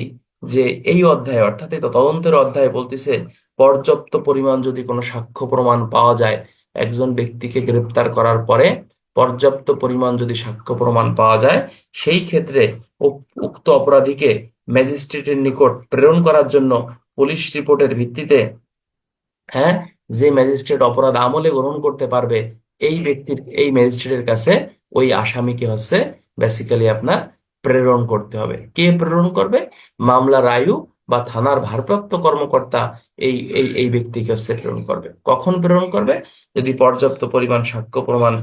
যে এই অধ্যায়ে, অর্থাৎ এই তদন্তের অধ্যায়ে বলতেছে পর্যাপ্ত পরিমাণ যদি কোনো সাক্ষ্য প্রমাণ পাওয়া যায় একজন ব্যক্তিকে গ্রেপ্তার করার পরে, পর্যাপ্ত পরিমাণ যদি সাক্ষ্য প্রমাণ পাওয়া যায়, সেই ক্ষেত্রে উক্ত অপরাধীকে ম্যাজিস্ট্রেটের নিকট প্রেরণ করার জন্য পুলিশ রিপোর্টের ভিত্তিতে, হ্যাঁ, যে ম্যাজিস্ট্রেট অপরাধ আমলে গ্রহণ করতে পারবে এই ম্যাজিস্ট্রেটের কাছে ওই আসামিকে হচ্ছে বেসিক্যালি আপনার প্রেরণ করতে হবে। কে প্রেরণ করবে? মামলার আয়ু বা থানার ভারপ্রাপ্ত কর্মকর্তা এই ব্যক্তিকে হচ্ছে প্রেরণ করবে। কখন প্রেরণ করবে? যদি পর্যাপ্ত পরিমাণ সাক্ষ্য প্রমাণ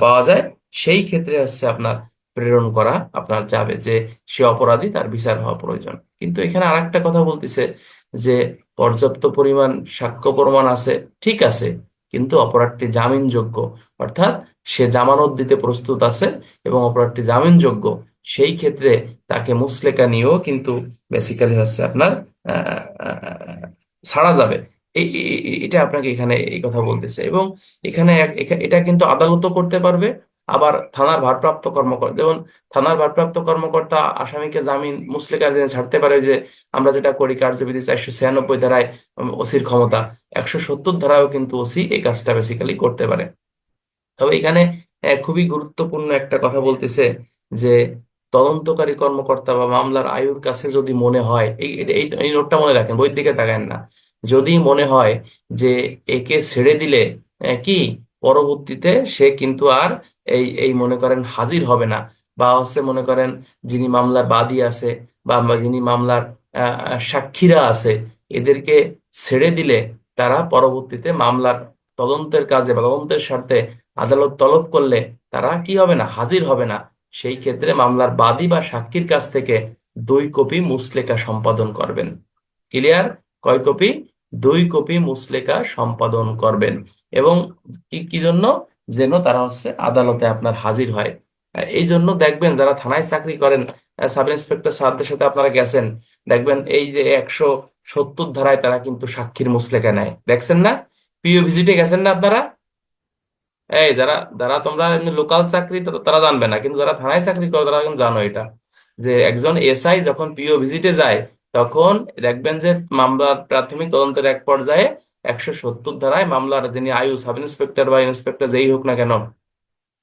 পাওয়া যায়, সেই ক্ষেত্রে হচ্ছে আপনার প্রেরণ করা আপনার যাবে, যে সে অপরাধী, তার বিচার হওয়া প্রয়োজন। কিন্তু এখানে আরেকটা কথা বলতেছে যে পর্যাপ্ত পরিমাণ সাক্ষ্য প্রমাণ আছে, ঠিক আছে, কিন্তু অপরাধটি জামিনযোগ্য, অর্থাৎ সে জামানত দিতে প্রস্তুত আছে এবং অপরাধটি জামিনযোগ্য, সেই ক্ষেত্রে তাকে মুচলেকা নিয়েও কিন্তু বেসিক্যালি হচ্ছে আপনার আহ, আহ, ছাড়া যাবে। এটা আপনাকে এখানে এই কথা বলতেছে। এবং এখানে এটা কিন্তু আদালতও করতে পারবে, আবার থানার ভারপ্রাপ্ত কর্মকর্তা, যেমন থানার ভারপ্রাপ্ত কর্মকর্তা আসামিকে জামিন মুচলেকা দিয়ে ছাড়তে পারে, যে আমরা যেটা করি কার্যবিধি 496 ধারায় ওসির ক্ষমতা, 170 ধারায়ও কিন্তু ওসি এই কাজটা বেসিক্যালি করতে পারে। তবে এখানে খুবই গুরুত্বপূর্ণ একটা কথা বলতেছে যে তদন্তকারী কর্মকর্তা বা মামলার আয়ুর কাছে যদি মনে হয়, এই এই এই নোটটা মনে রাখেন, বইয়ের দিকে তাকায়েন না, যদি মনে হয় যে একে ছেড়ে দিলে কি পরবর্তীতে সে কিন্তু আর এই মনে করেন হাজির হবে না, বা হচ্ছে মনে করেন যিনি মামলার বাদী আছে বা যিনি মামলার সাক্ষীরা আছে, এদেরকে ছেড়ে দিলে তারা পরবর্তীতে মামলার তদন্তের কাজে বা তদন্তের স্বার্থে আদালত তলব করলে তারা কি হবে না, হাজির হবে না, সেই ক্ষেত্রে মামলার বাদী বা সাক্ষীর কাছ থেকে 2 কপি মুচলেকা সম্পাদন করবেন। ক্লিয়ার? কয় কপি? 2 কপি মুচলেকা সম্পাদন করবেন। এবং কি কি জন্য? যেন তারা হচ্ছে আদালতে আপনার হাজির হয়। এই জন্য দেখবেন যারা থানায় চাকরি করেন, সাব ইন্সপেক্টর স্যারদের সাথে আপনারা গেছেন, দেখবেন এই যে 170 ধারায় তারা কিন্তু সাক্ষীর মুচলেকা নেয়, দেখছেন না? পিও ভিজিটে গেছেন না আপনারা? এই যারা যারা তোমরা এমনি লোকাল চাকরি তারা জানবে না, কিন্তু যারা থানায় চাকরি করে তারা কিন্তু জানো এটা, যে একজন এসআই যখন পিও ভিজিটে যায় তখন দেখবেন যে মামলার প্রাথমিক তদন্তের এক পর্যায়ে 170 ধারায় মামলার যিনি আয়ু সাব ইন্সপেক্টর বা ইন্সপেক্টর যেই হোক না কেন,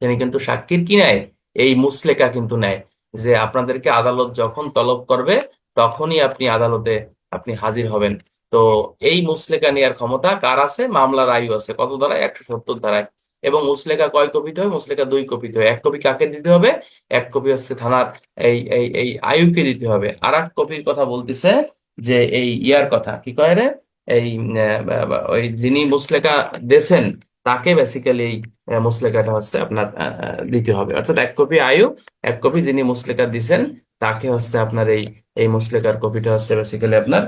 তিনি কিন্তু সাক্ষীর কি নেয়, এই মুচলেকা কিন্তু নেয়। যে আপনাদেরকে আদালত যখন তলব করবে তখনই আপনি আদালতে আপনি হাজির হবেন। তো এই মুচলেকা নেওয়ার ক্ষমতা কার আছে? মামলার আয়ু আছে কত ধারায়? 170 ধারায়। এবং মুচলেকা কয় কপিতে হয়? মুচলেকা 2 কপিতে হয়। এক কপি কাকে দিতে হবে? এক কপি হচ্ছে থানার এই আয়ুকে দিতে হবে। আর এক কপির কথা বলতেছে যে এই ইয়ার কথা কি কয় রে, এই ওই যিনি মুচলেকা দেছেন তাকে বেসিক্যালি এই মুচলেকাটা হচ্ছে আপনার দিতে হবে। অর্থাৎ এক কপি আয়ু, এক কপি যিনি মুচলেকা দিছেন তাকে হচ্ছে আপনার এই এই মুচলেকার কপিটা হচ্ছে বেসিক্যালি আপনার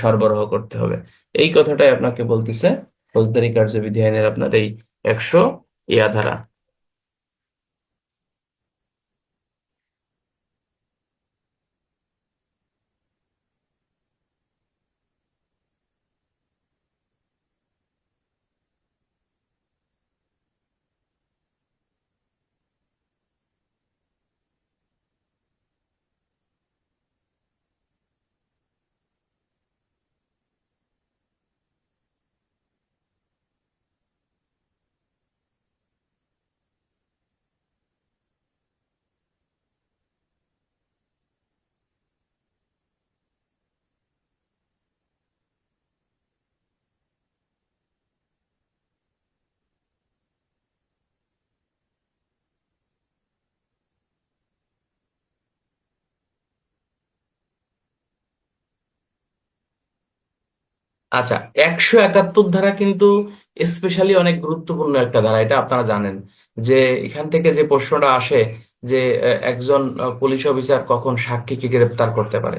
সরবরাহ করতে হবে। এই কথাটাই আপনাকে বলতেছে ফৌজদারি কার্যবিধি আইনের আপনার এই 100 ধারা। আচ্ছা, 171 ধারা কিন্তু স্পেশালি অনেক গুরুত্বপূর্ণ একটা ধারা, এটা আপনারা জানেন। যে এখান থেকে যে প্রশ্নটা আসে যে একজন পুলিশ অফিসার কখন সাক্ষীকে গ্রেপ্তার করতে পারে,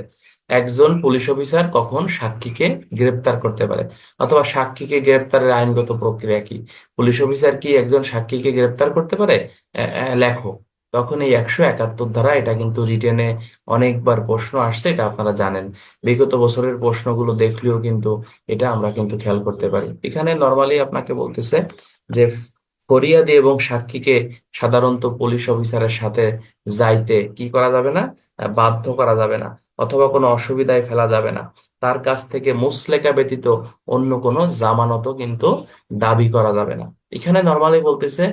একজন পুলিশ অফিসার কখন সাক্ষীকে গ্রেপ্তার করতে পারে, অথবা সাক্ষীকে গ্রেপ্তারের আইনগত প্রক্রিয়া কি, পুলিশ অফিসার কি একজন সাক্ষীকে গ্রেপ্তার করতে পারে? লেখো। তখন এই 171 ধারা, এটা কিন্তু রিটেনে অনেকবার প্রশ্ন আসছে, এটা আপনারা জানেন। বিগত বছরের প্রশ্নগুলো দেখলেও কিন্তু এটা আমরা কিন্তু খেয়াল করতে পারি। এখানে নর্মালি আপনাকে বলতেছে যে ফরিয়াদি এবং সাক্ষীকে সাধারণত পুলিশ অফিসারের সাথে যাইতে কি করা যাবে না? বাধ্য করা যাবে না, অথবা কোনো অসুবিধায় ফেলা যাবে না। তার কাছ থেকে মুচলেকা ব্যতীত অন্য কোনো জামানতও কিন্তু দাবি করা যাবে না। এখানে নর্মালি বলতেছে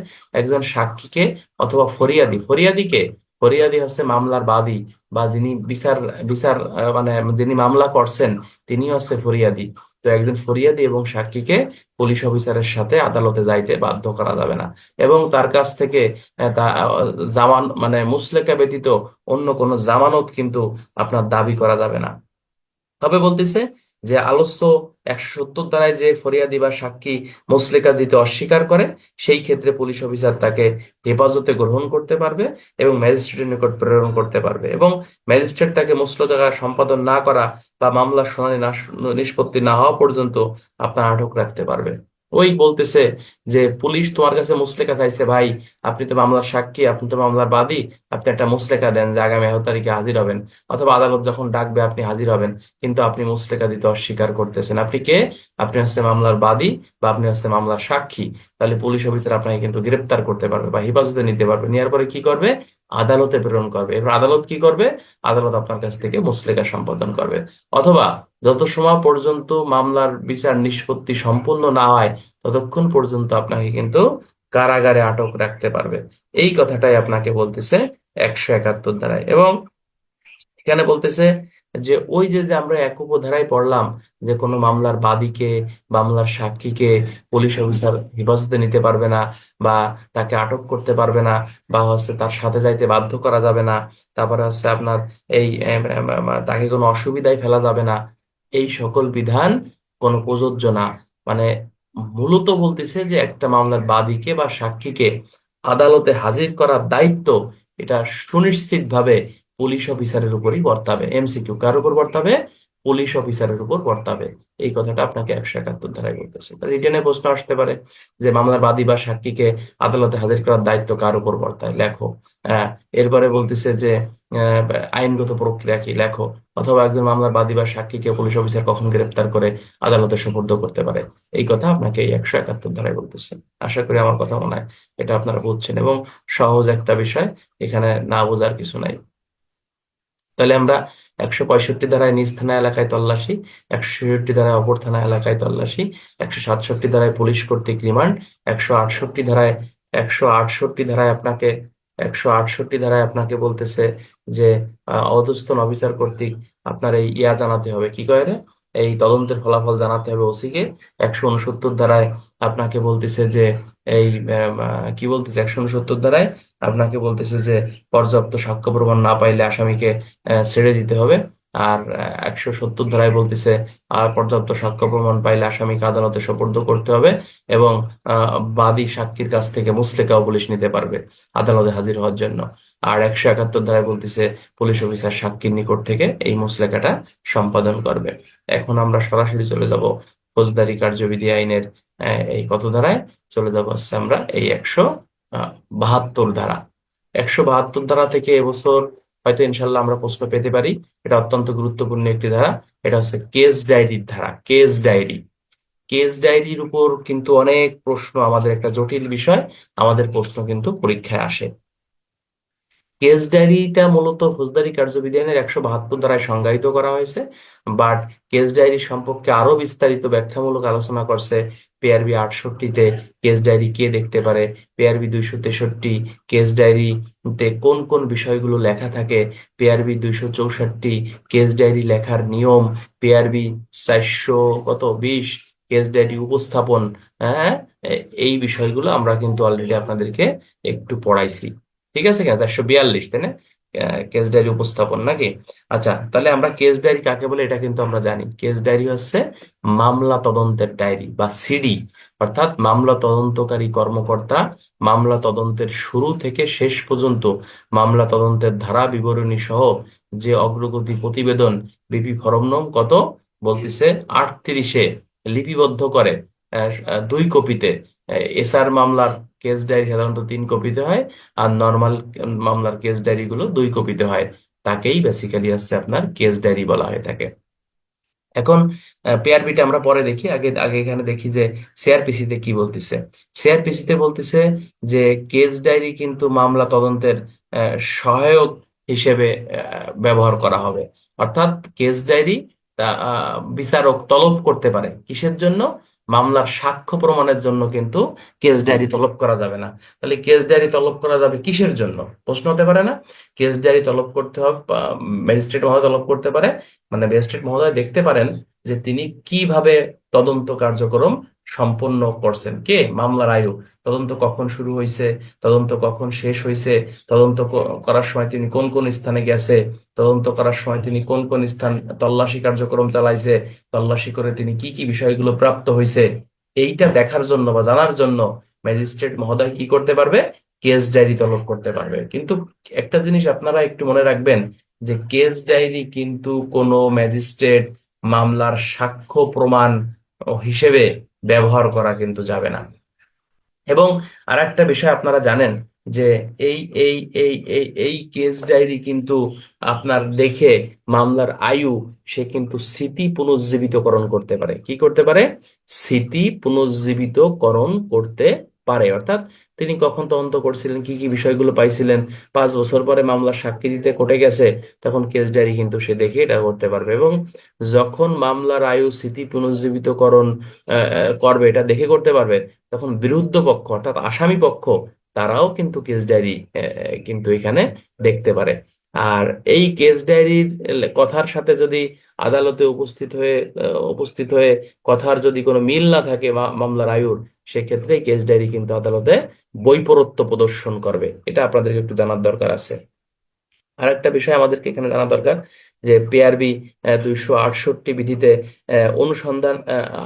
একজন সাক্ষীকে অথবা ফরিয়াদিকে, ফরিয়াদি হচ্ছে মামলার বাদী বা যিনি বিচার বিচার মানে যিনি মামলা করছেন তিনি হচ্ছে ফরিয়াদি। তো একজন ফরিয়াদি এবং সাক্ষীকে পুলিশ অফিসারের সাথে আদালতে যাইতে বাধ্য করা যাবে না। এবং তার কাছ থেকে তা জামান মানে মুচলেকা ব্যতীত অন্য কোনো জামানত কিন্তু আপনার দাবি করা যাবে না। তবে বলতেছে যে আলোচ্য 170 ধারায় যে ফরিয়াদি বা সাক্ষী মুচলেকা দিতে অস্বীকার করে সেই ক্ষেত্রে পুলিশ অফিসার তাকে হেফাজতে গ্রহণ করতে পারবে এবং ম্যাজিস্ট্রেটের নিকট প্রেরণ করতে পারবে। এবং ম্যাজিস্ট্রেট তাকে মুচলেকা সম্পাদন না করা বা মামলার শুনানি নিষ্পত্তি না হওয়া পর্যন্ত আপনার আটক রাখতে পারবে। ওই বলতেছে যে পুলিশ তোমার কাছে মুচলেকা চাইছে, ভাই আপনি তো মামলার সাক্ষী, আপনি তো মামলার বাদী, আপনি একটা মুচলেকা দেন যে আগামী 11 তারিখে হাজির হবেন, অথবা আদালত যখন ডাকবে আপনি হাজির হবেন, কিন্তু আপনি মুচলেকা দিতে অস্বীকার করতেছেন। আপনি কে? আপনি হচ্ছে মামলার বাদী বা আপনি হচ্ছে মামলার সাক্ষী। তাহলে পুলিশ অফিসার আপনাকে কিন্তু গ্রেপ্তার করতে পারবে বা হেফাজতে নিতে পারবে। নেওয়ার পরে কি করবে? আদালতে প্রেরণ করবে। এবার আদালত কি করবে? আদালত আপনার কাছ থেকে মুচলেকা সম্পাদন করবে। অথবা যত সময় পর্যন্ত মামলার বিচার নিষ্পত্তি সম্পূর্ণ না হয় ততক্ষণ পর্যন্ত আপনাকে কিন্তু কারাগারে আটক রাখতে পারবে। এই কথাটাই আপনাকে বলতেছে 171 ধারায়। এবং এখানে বলতেছে যে ওই যে যে আমরা এক উপধারায় পড়লাম যে কোনো মামলার বাদীকে, মামলার সাক্ষীকে পুলিশ অফিসার হেফাজতে নিতে পারবে না, বা তাকে আটক করতে পারবে না, বা হচ্ছে তার সাথে যাইতে বাধ্য করা যাবে না, তারপরে হচ্ছে আপনার এই তাকে কোনো অসুবিধায় ফেলা যাবে না, এই সকল বিধান কোনো প্রযোজ্য না। মানে মূলত বলতেছে যে একটা মামলার বাদীকে বা সাক্ষীকে আদালতে হাজির করার দায়িত্ব এটা সুনিশ্চিতভাবে পুলিশ অফিসারের উপরই বর্তাবে। এমসিকিউ কার উপর বর্তাবে? পুলিশ অফিসারের উপর বর্তাবে। এই কথাটা আপনাকে 171 ধারায় বলতেছে। রিটেনে প্রশ্ন আসতে পারে যে মামলার বাদী বা সাক্ষীকে আদালতে হাজির করার দায়িত্ব কার উপর বর্তায়, লেখো। আহ এরপরে বলতেছে যে আহ, আইনগত প্রক্রিয়া কি, লেখো। অথবা একজন মামলার বাদী বা সাক্ষীকে পুলিশ অফিসার কখন গ্রেপ্তার করে আদালতে সোপর্দ করতে পারে, এই কথা আপনাকে এই 171 ধারায় বলতেছে। আশা করি আমার কথা মনে হয় এটা আপনারা বুঝছেন, এবং সহজ একটা বিষয়, এখানে না বোঝার কিছু নাই। তাহলে আমরা 165 ধারায় নিজ থানা এলাকায় তল্লাশি, 166 ধারায় অপর থানা এলাকায় তল্লাশি, 167 ধারায় পুলিশ কর্তৃক রিমান্ড, 168 ধারায় আপনাকে 168 ধারায় আপনাকে বলতেছে যে অধস্তন অফিসার কর্তৃক আপনার এই ইয়া জানাতে হবে, কি করে, এই তদন্তের ফলাফল জানাতে হবে ওসিকে। 169 ধারায় আপনাকে বলতেছে যে এই কি বলতেছে, 169 ধারায় আপনাকে বলতেছে যে পর্যাপ্ত সাক্ষ্য প্রমাণ না পাইলে আসামিকে ছেড়ে দিতে হবে। আর 170 ধারায় বলতেছে পর্যাপ্ত সাক্ষ্য প্রমাণ পাইলে আসামিকে আদালতে সোপর্দ করতে হবে, এবং বাদী সাক্ষীর কাছ থেকে মুচলেকাও পুলিশ নিতে পারবে আদালতে হাজির হওয়ার জন্য। আর 171 ধারায় বলতেছে পুলিশ অফিসার সাক্ষীর নিকট থেকে এই মুচলেকাটা সম্পাদন করবে। এখন আমরা সরাসরি চলে যাব ফৌজদারি কার্যবিধি আইনের এই কত ধারায়, চলে যাব হচ্ছে আমরা এই 172 ধারা। 172 ধারা থেকে এবছর হয়তো ইনশাল্লাহ আমরা প্রশ্ন পেতে পারি। এটা অত্যন্ত গুরুত্বপূর্ণ একটি ধারা। এটা হচ্ছে কেস ডায়েরির ধারা। কেস ডায়েরি, কেস ডায়েরির উপর কিন্তু অনেক প্রশ্ন, আমাদের একটা জটিল বিষয়, আমাদের প্রশ্ন কিন্তু পরীক্ষায় আসে। কেস ডায়েরিটা মূলত ফৌজদারি কার্যবিধি আইনের 172 ধারায় সংজ্ঞায়িত করা হয়েছে। বাট কেস ডায়েরি সম্পর্কে আরো বিস্তারিত ব্যাখ্যামূলক আলোচনা করছে পিআরবি 68-তে। কেস ডায়েরি কে দেখতে পারে, পিআরবি 263 কেস ডায়েরিতে কোন কোন বিষয়গুলো লেখা থাকে, পিআরবি 264 কেস ডায়েরি লেখার নিয়ম, পিআরবি 420 কেস ডায়েরি উপস্থাপন। হ্যাঁ, এই বিষয়গুলো আমরা কিন্তু অলরেডি আপনাদেরকে একটু পড়াইছি। ঠিক আছে কেন, 442, তাই না? কেস ডায়েরি উপস্থাপন নাকি? আচ্ছা, তাহলে আমরা কেস ডায়েরি কাকে বলে এটা কিন্তু আমরা জানি। কেস ডায়েরি হচ্ছে মামলা তদন্তের ডায়েরি বা সিডি, অর্থাৎ মামলা তদন্তকারী কর্মকর্তা মামলা তদন্তের শুরু থেকে শেষ পর্যন্ত মামলা তদন্তের ধারা বিবরণী সহ যে অগ্রগতি প্রতিবেদন বিপি ফরম নং কত বলতেছে 38-এ লিপিবদ্ধ করে 2 কপিতে। এসআর মামলার কেস ডায়েরি সাধারণত 3 কপিতে হয়, আর নর্মাল মামলার কেস ডায়েরি গুলো 2 কপিতে হয়। তাকেই বেসিক্যালি হচ্ছে আপনার কেস ডায়েরি বলা হয়ে থাকে। এখন পিআরপিটা আমরা পরে দেখি, আগে আগে এখানে দেখি যে সিআরপিসি তে কি বলতেছে। সিআরপিসি তে বলতেছে যে কেস ডায়েরি কিন্তু মামলা তদন্তের সহায়ক হিসেবে ব্যবহার করা হবে। অর্থাৎ কেস ডায়েরি বিচারক তলব করতে পারে কিসের জন্য, মামলার সাক্ষ্য প্রমাণের জন্য কিন্তু কেস ডায়েরি তলব করা যাবে না। তাহলে কেস ডায়েরি তলব করা যাবে কিসের জন্য, প্রশ্ন হতে পারে না? কেস ডায়েরি তলব করতে হবে, ম্যাজিস্ট্রেট মহোদয় তলব করতে পারে, মানে ম্যাজিস্ট্রেট মহোদয় দেখতে পারেন যে তিনি কিভাবে তদন্ত কার্যক্রম সম্পন্ন করছেন। কে? মামলার আয়ু। তদন্ত কখন শুরু হয়েছে, তদন্ত কখন শেষ হয়েছে, তদন্ত করার সময় তিনি কোন কোন স্থানে গেছে, তদন্ত করার সময় তিনি কোন কোন স্থান তল্লাশি কার্যক্রম চালাইছে, তল্লাশি করে তিনি কি কি বিষয়গুলো প্রাপ্ত হয়েছে, এইটা দেখার জন্য বা জানার জন্য ম্যাজিস্ট্রেট মহোদয় কি করতে পারবে, কেস ডায়েরি তলব করতে পারবে। কিন্তু একটা জিনিস আপনারা একটু মনে রাখবেন, যে কেস ডায়েরি কিন্তু কোনো ম্যাজিস্ট্রেট মামলার সাক্ষ্য প্রমাণ হিসেবে ব্যবহার করা কিন্তু যাবে না। এবং আর একটা বিষয় আপনারা জানেন যে এই এই এই এই এই কেস ডায়েরি কিন্তু আপনার দেখে মামলার আয়ু সে কিন্তু স্মৃতি পুনর্জীবিতকরণ করতে পারে। কি করতে পারে? স্মৃতি পুনর্জীবিতকরণ করতে পারে। অর্থাৎ তিনি কখন তদন্ত করছিলেন, কি কি বিষয়গুলো পাইছিলেন, 5 বছর পরে মামলার সাক্ষী দিতে কোর্টে গেছে, তখন কেস ডায়েরি কিন্তু সে দেখে এটা করতে পারবে। এবং যখন মামলার আয়ু স্মৃতি পুনর্জীবিতকরণ করবে, এটা দেখে করতে পারবে, তখন বিরুদ্ধ পক্ষ অর্থাৎ আসামি পক্ষ তারাও কিন্তু কেস ডায়েরি কিন্তু এখানে দেখতে পারে। আর এই কেস ডায়েরির কথার সাথে যদি আদালতে উপস্থিত হয়ে কথার যদি কোনো মিল না থাকে মামলার আয়ুর, সেক্ষেত্রে কেস ডায়েরি কিন্তু আদালতে বৈপরত্য প্রদর্শন করবে। এটা আপনাদেরকে একটু জানার দরকার আছে। আর একটা বিষয় আমাদেরকে এখানে জানা দরকার, যে পিআরবি 268 বিধিতে অনুসন্ধান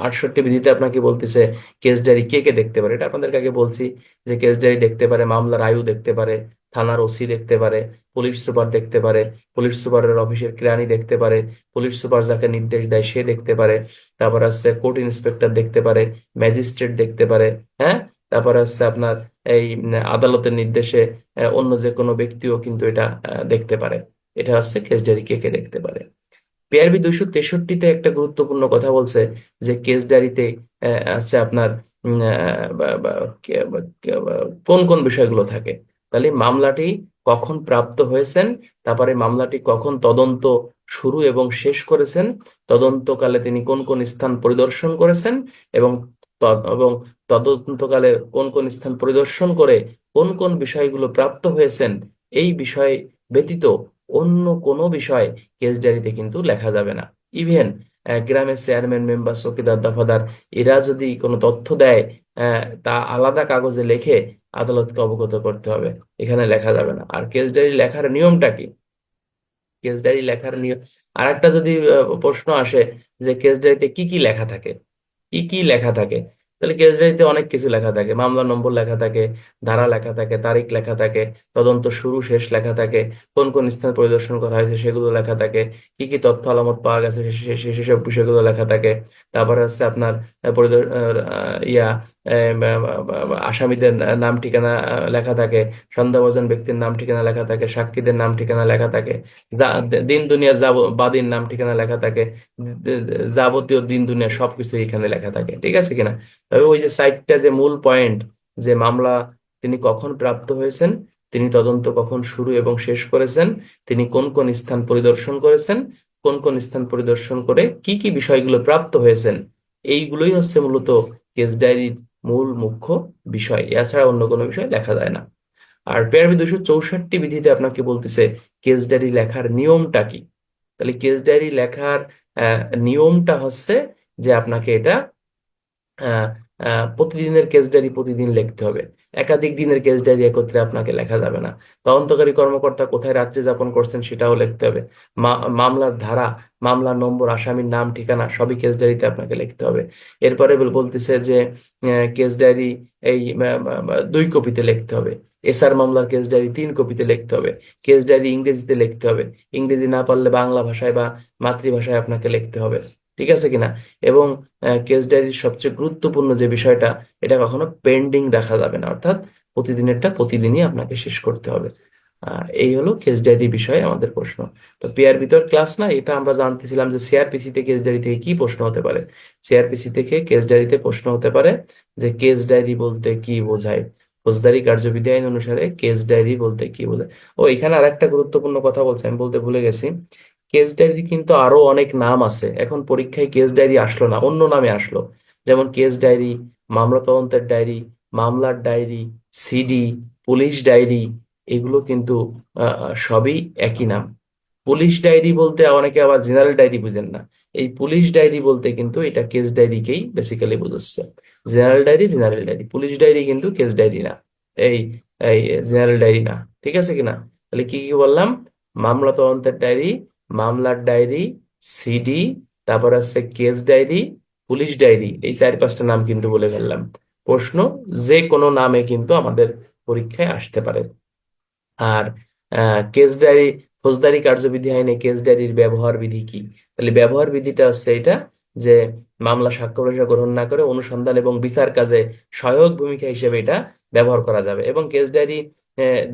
68 বিধিতে আপনাকে বলতেছে কেস ডায়েরি কে কে দেখতে পারে। এটা আপনাদেরকে আগে বলছি যে কেস ডায়েরি দেখতে পারে, মামলার আয়ু দেখতে পারে, থানার ওসি দেখতে পারে, পুলিশ সুপার দেখতে পারে, পুলিশ সুপারের অফিসের কেরানি দেখতে পারে, পুলিশ সুপার যাকে নির্দেশ দেয় সে দেখতে পারে, তারপর আছে কোর্ট ইন্সপেক্টর দেখতে পারে, ম্যাজিস্ট্রেট দেখতে পারে। হ্যাঁ, তারপরে হচ্ছে আপনার এই আদালতের নির্দেশে অন্য যে কোনো ব্যক্তিও কিন্তু এটা দেখতে পারে। এটা হচ্ছে কেস ডায়েরি কে কে দেখতে পারে। পিআরবি 263-তে একটা গুরুত্বপূর্ণ কথা বলছে, যে কেস ডায়েরিতে আছে আপনার কোন কোন বিষয়গুলো থাকে। তাহলে মামলাটি কখন প্রাপ্ত হয়েছেন, তারপরে মামলাটি কখন তদন্ত শুরু এবং শেষ করেছেন, তদন্তকালে তিনি কোন কোন স্থান পরিদর্শন করেছেন, এবং এবং তদন্তকালে কোন কোন স্থান পরিদর্শন করে কোন কোন বিষয়গুলো প্রাপ্ত হয়েছেন এই বিষয় ব্যতীত অন্য কোনো বিষয় কেস ডায়েরিতে কিন্তু লেখা যাবে না। ইভেন গ্রামের চেয়ারম্যান মেম্বার চৌকিদার দফাদার এরা যদি কোনো তথ্য দেয় তা আলাদা কাগজে লিখে আদালতকে অবগত করতে হবে, এখানে লেখা যাবে না। আর কেস ডায়েরি লেখার নিয়মটা কি? কেস ডায়েরি লেখার নিয়ম আর একটা যদি প্রশ্ন আসে যে কেস ডায়েরিতে কি কি লেখা থাকে, কি কি লেখা থাকে, তাহলে কেস ডায়েরিতে অনেক কিছু লেখা থাকে। মামলা নম্বর লেখা থাকে, ধারা লেখা থাকে, তারিখ লেখা থাকে, তদন্ত শুরু শেষ লেখা থাকে, কোন কোন স্থান পরিদর্শন করা হয়েছে সেগুলো লেখা থাকে, কি কি তথ্য আলামত পাওয়া গেছে সেসব বিষয়গুলো লেখা থাকে। তারপরে হচ্ছে আপনার ইয়া আসামিদের নাম ঠিকানা লেখা থাকে, সন্দেহভাজন ব্যক্তির নাম ঠিকানা লেখা থাকে, সাক্ষীদের নাম ঠিকানা লেখা থাকে, দিন দুনিয়ার বাদীর নাম ঠিকানা লেখা থাকে, যাবতীয় দিন দুনিয়ার সবকিছু এখানে লেখা থাকে, ঠিক আছে কিনা? তবে ওই যে সাইটটা যে মূল পয়েন্ট, যে মামলা তিনি কখন প্রাপ্ত হয়েছেন, তিনি তদন্ত কখন শুরু এবং শেষ করেছেন, তিনি কোন কোন স্থান পরিদর্শন করেছেন, কোন কোন স্থান পরিদর্শন করে কি কি বিষয়গুলো প্রাপ্ত হয়েছেন, এইগুলোই হচ্ছে মূলত কেস ডায়েরির মূল মুখ্য বিষয়। এছাড়া অন্য কোনো বিষয় লেখা যায় না। আর পেয়ারবি 264 বিধিতে আপনাকে বলতেছে কেস ডায়েরি লেখার নিয়মটা কি। তাহলে কেস ডায়েরি লেখার আহ, নিয়মটা হচ্ছে যে আপনাকে এটা আহ, প্রতিদিনের কেস ডায়েরি প্রতিদিন লিখতে হবে। একাধিক দিনের কেস ডায়েরি একত্রে আপনাকে লেখা যাবে না। তদন্তকারী কর্মকর্তা কোথায় রাত্রি যাপন করছেন সেটাও লিখতে হবে। মামলার ধারা, মামলার নম্বর, আসামির নাম ঠিকানা সবই কেস ডায়েরিতে আপনাকে লিখতে হবে। এরপরে বলতেছে যে কেস ডায়েরি এই 2 কপিতে লিখতে হবে। এসআর মামলার কেস ডায়েরি 3 কপিতে লিখতে হবে। কেস ডায়েরি ইংরেজিতে লিখতে হবে, ইংরেজি না পারলে বাংলা ভাষায় বা মাতৃভাষায় আপনাকে লিখতে হবে, ঠিক আছে কিনা? এবং কেস ডায়েরির সবচেয়ে গুরুত্বপূর্ণ যে বিষয়টা, এটা কখনো পেন্ডিং রাখা যাবে না, অর্থাৎ প্রতিদিনেরটা প্রতিদিনই আপনাকে শেষ করতে হবে। এই হলো কেস ডায়েরি বিষয়ে আমাদের প্রশ্ন। তো পিআরবি তো ক্লাস না, এটা আমরা জানতেছিলাম যে সিআরপিসি তে কেস ডায়েরি থেকে কি প্রশ্ন হতে পারে। সিআরপিসি থেকে কেস ডায়েরিতে প্রশ্ন হতে পারে যে কেস ডায়েরি বলতে কি বোঝায়, ফৌজদারি কার্যবিধি আইন অনুসারে কেস ডায়েরি বলতে কি বোঝায়। ও এখানে আরেকটা গুরুত্বপূর্ণ কথা বলছে, আমি বলতে ভুলে গেছি। কেস ডায়েরি কিন্তু আরো অনেক নাম আছে, এখন পরীক্ষায় কেস ডায়েরি আসলো না, অন্য নামে আসলো। যেমন কেস ডায়েরি, মামলা তদন্তের ডায়েরি, মামলার ডায়েরি, সিডি, পুলিশ ডায়েরি, এগুলো কিন্তু সবই একই নাম। পুলিশ ডায়েরি বলতে অনেকে আবার জেনারেল ডায়েরি বুঝেন না। এই পুলিশ ডায়েরি বলতে কিন্তু এটা কেস ডায়েরিকেই বেসিক্যালি বোঝাচ্ছে। General diary general diary, police diary কিন্তু কেস ডায়েরি না, এই এই জেনারেল ডায়েরি না, ঠিক আছে কিনা? তাহলে কি কি বললাম? মামলা তদন্তের ডায়েরি, মামলার ডায়েরি, সিডি, তারপর আছে কেস ডায়েরি, পুলিশ ডায়েরি, এই 4-5টা নাম কিন্তু বলে ফেললাম। প্রশ্ন যে কোনো নামে কিন্তু আমাদের পরীক্ষায় আসতে পারে। আর কেস ডায়েরি, ফৌজদারি কার্যবিধি আইনে কেস ডায়েরির ব্যবহার বিধি কি? তাহলে ব্যবহার বিধিটা হচ্ছে এটা যে মামলা সাক্ষ্য প্রমাণ গ্রহণ না করে অনুসন্ধান এবং বিচার কাজে সহায়ক ভূমিকা হিসেবে এটা ব্যবহার করা যাবে। এবং কেস ডায়েরি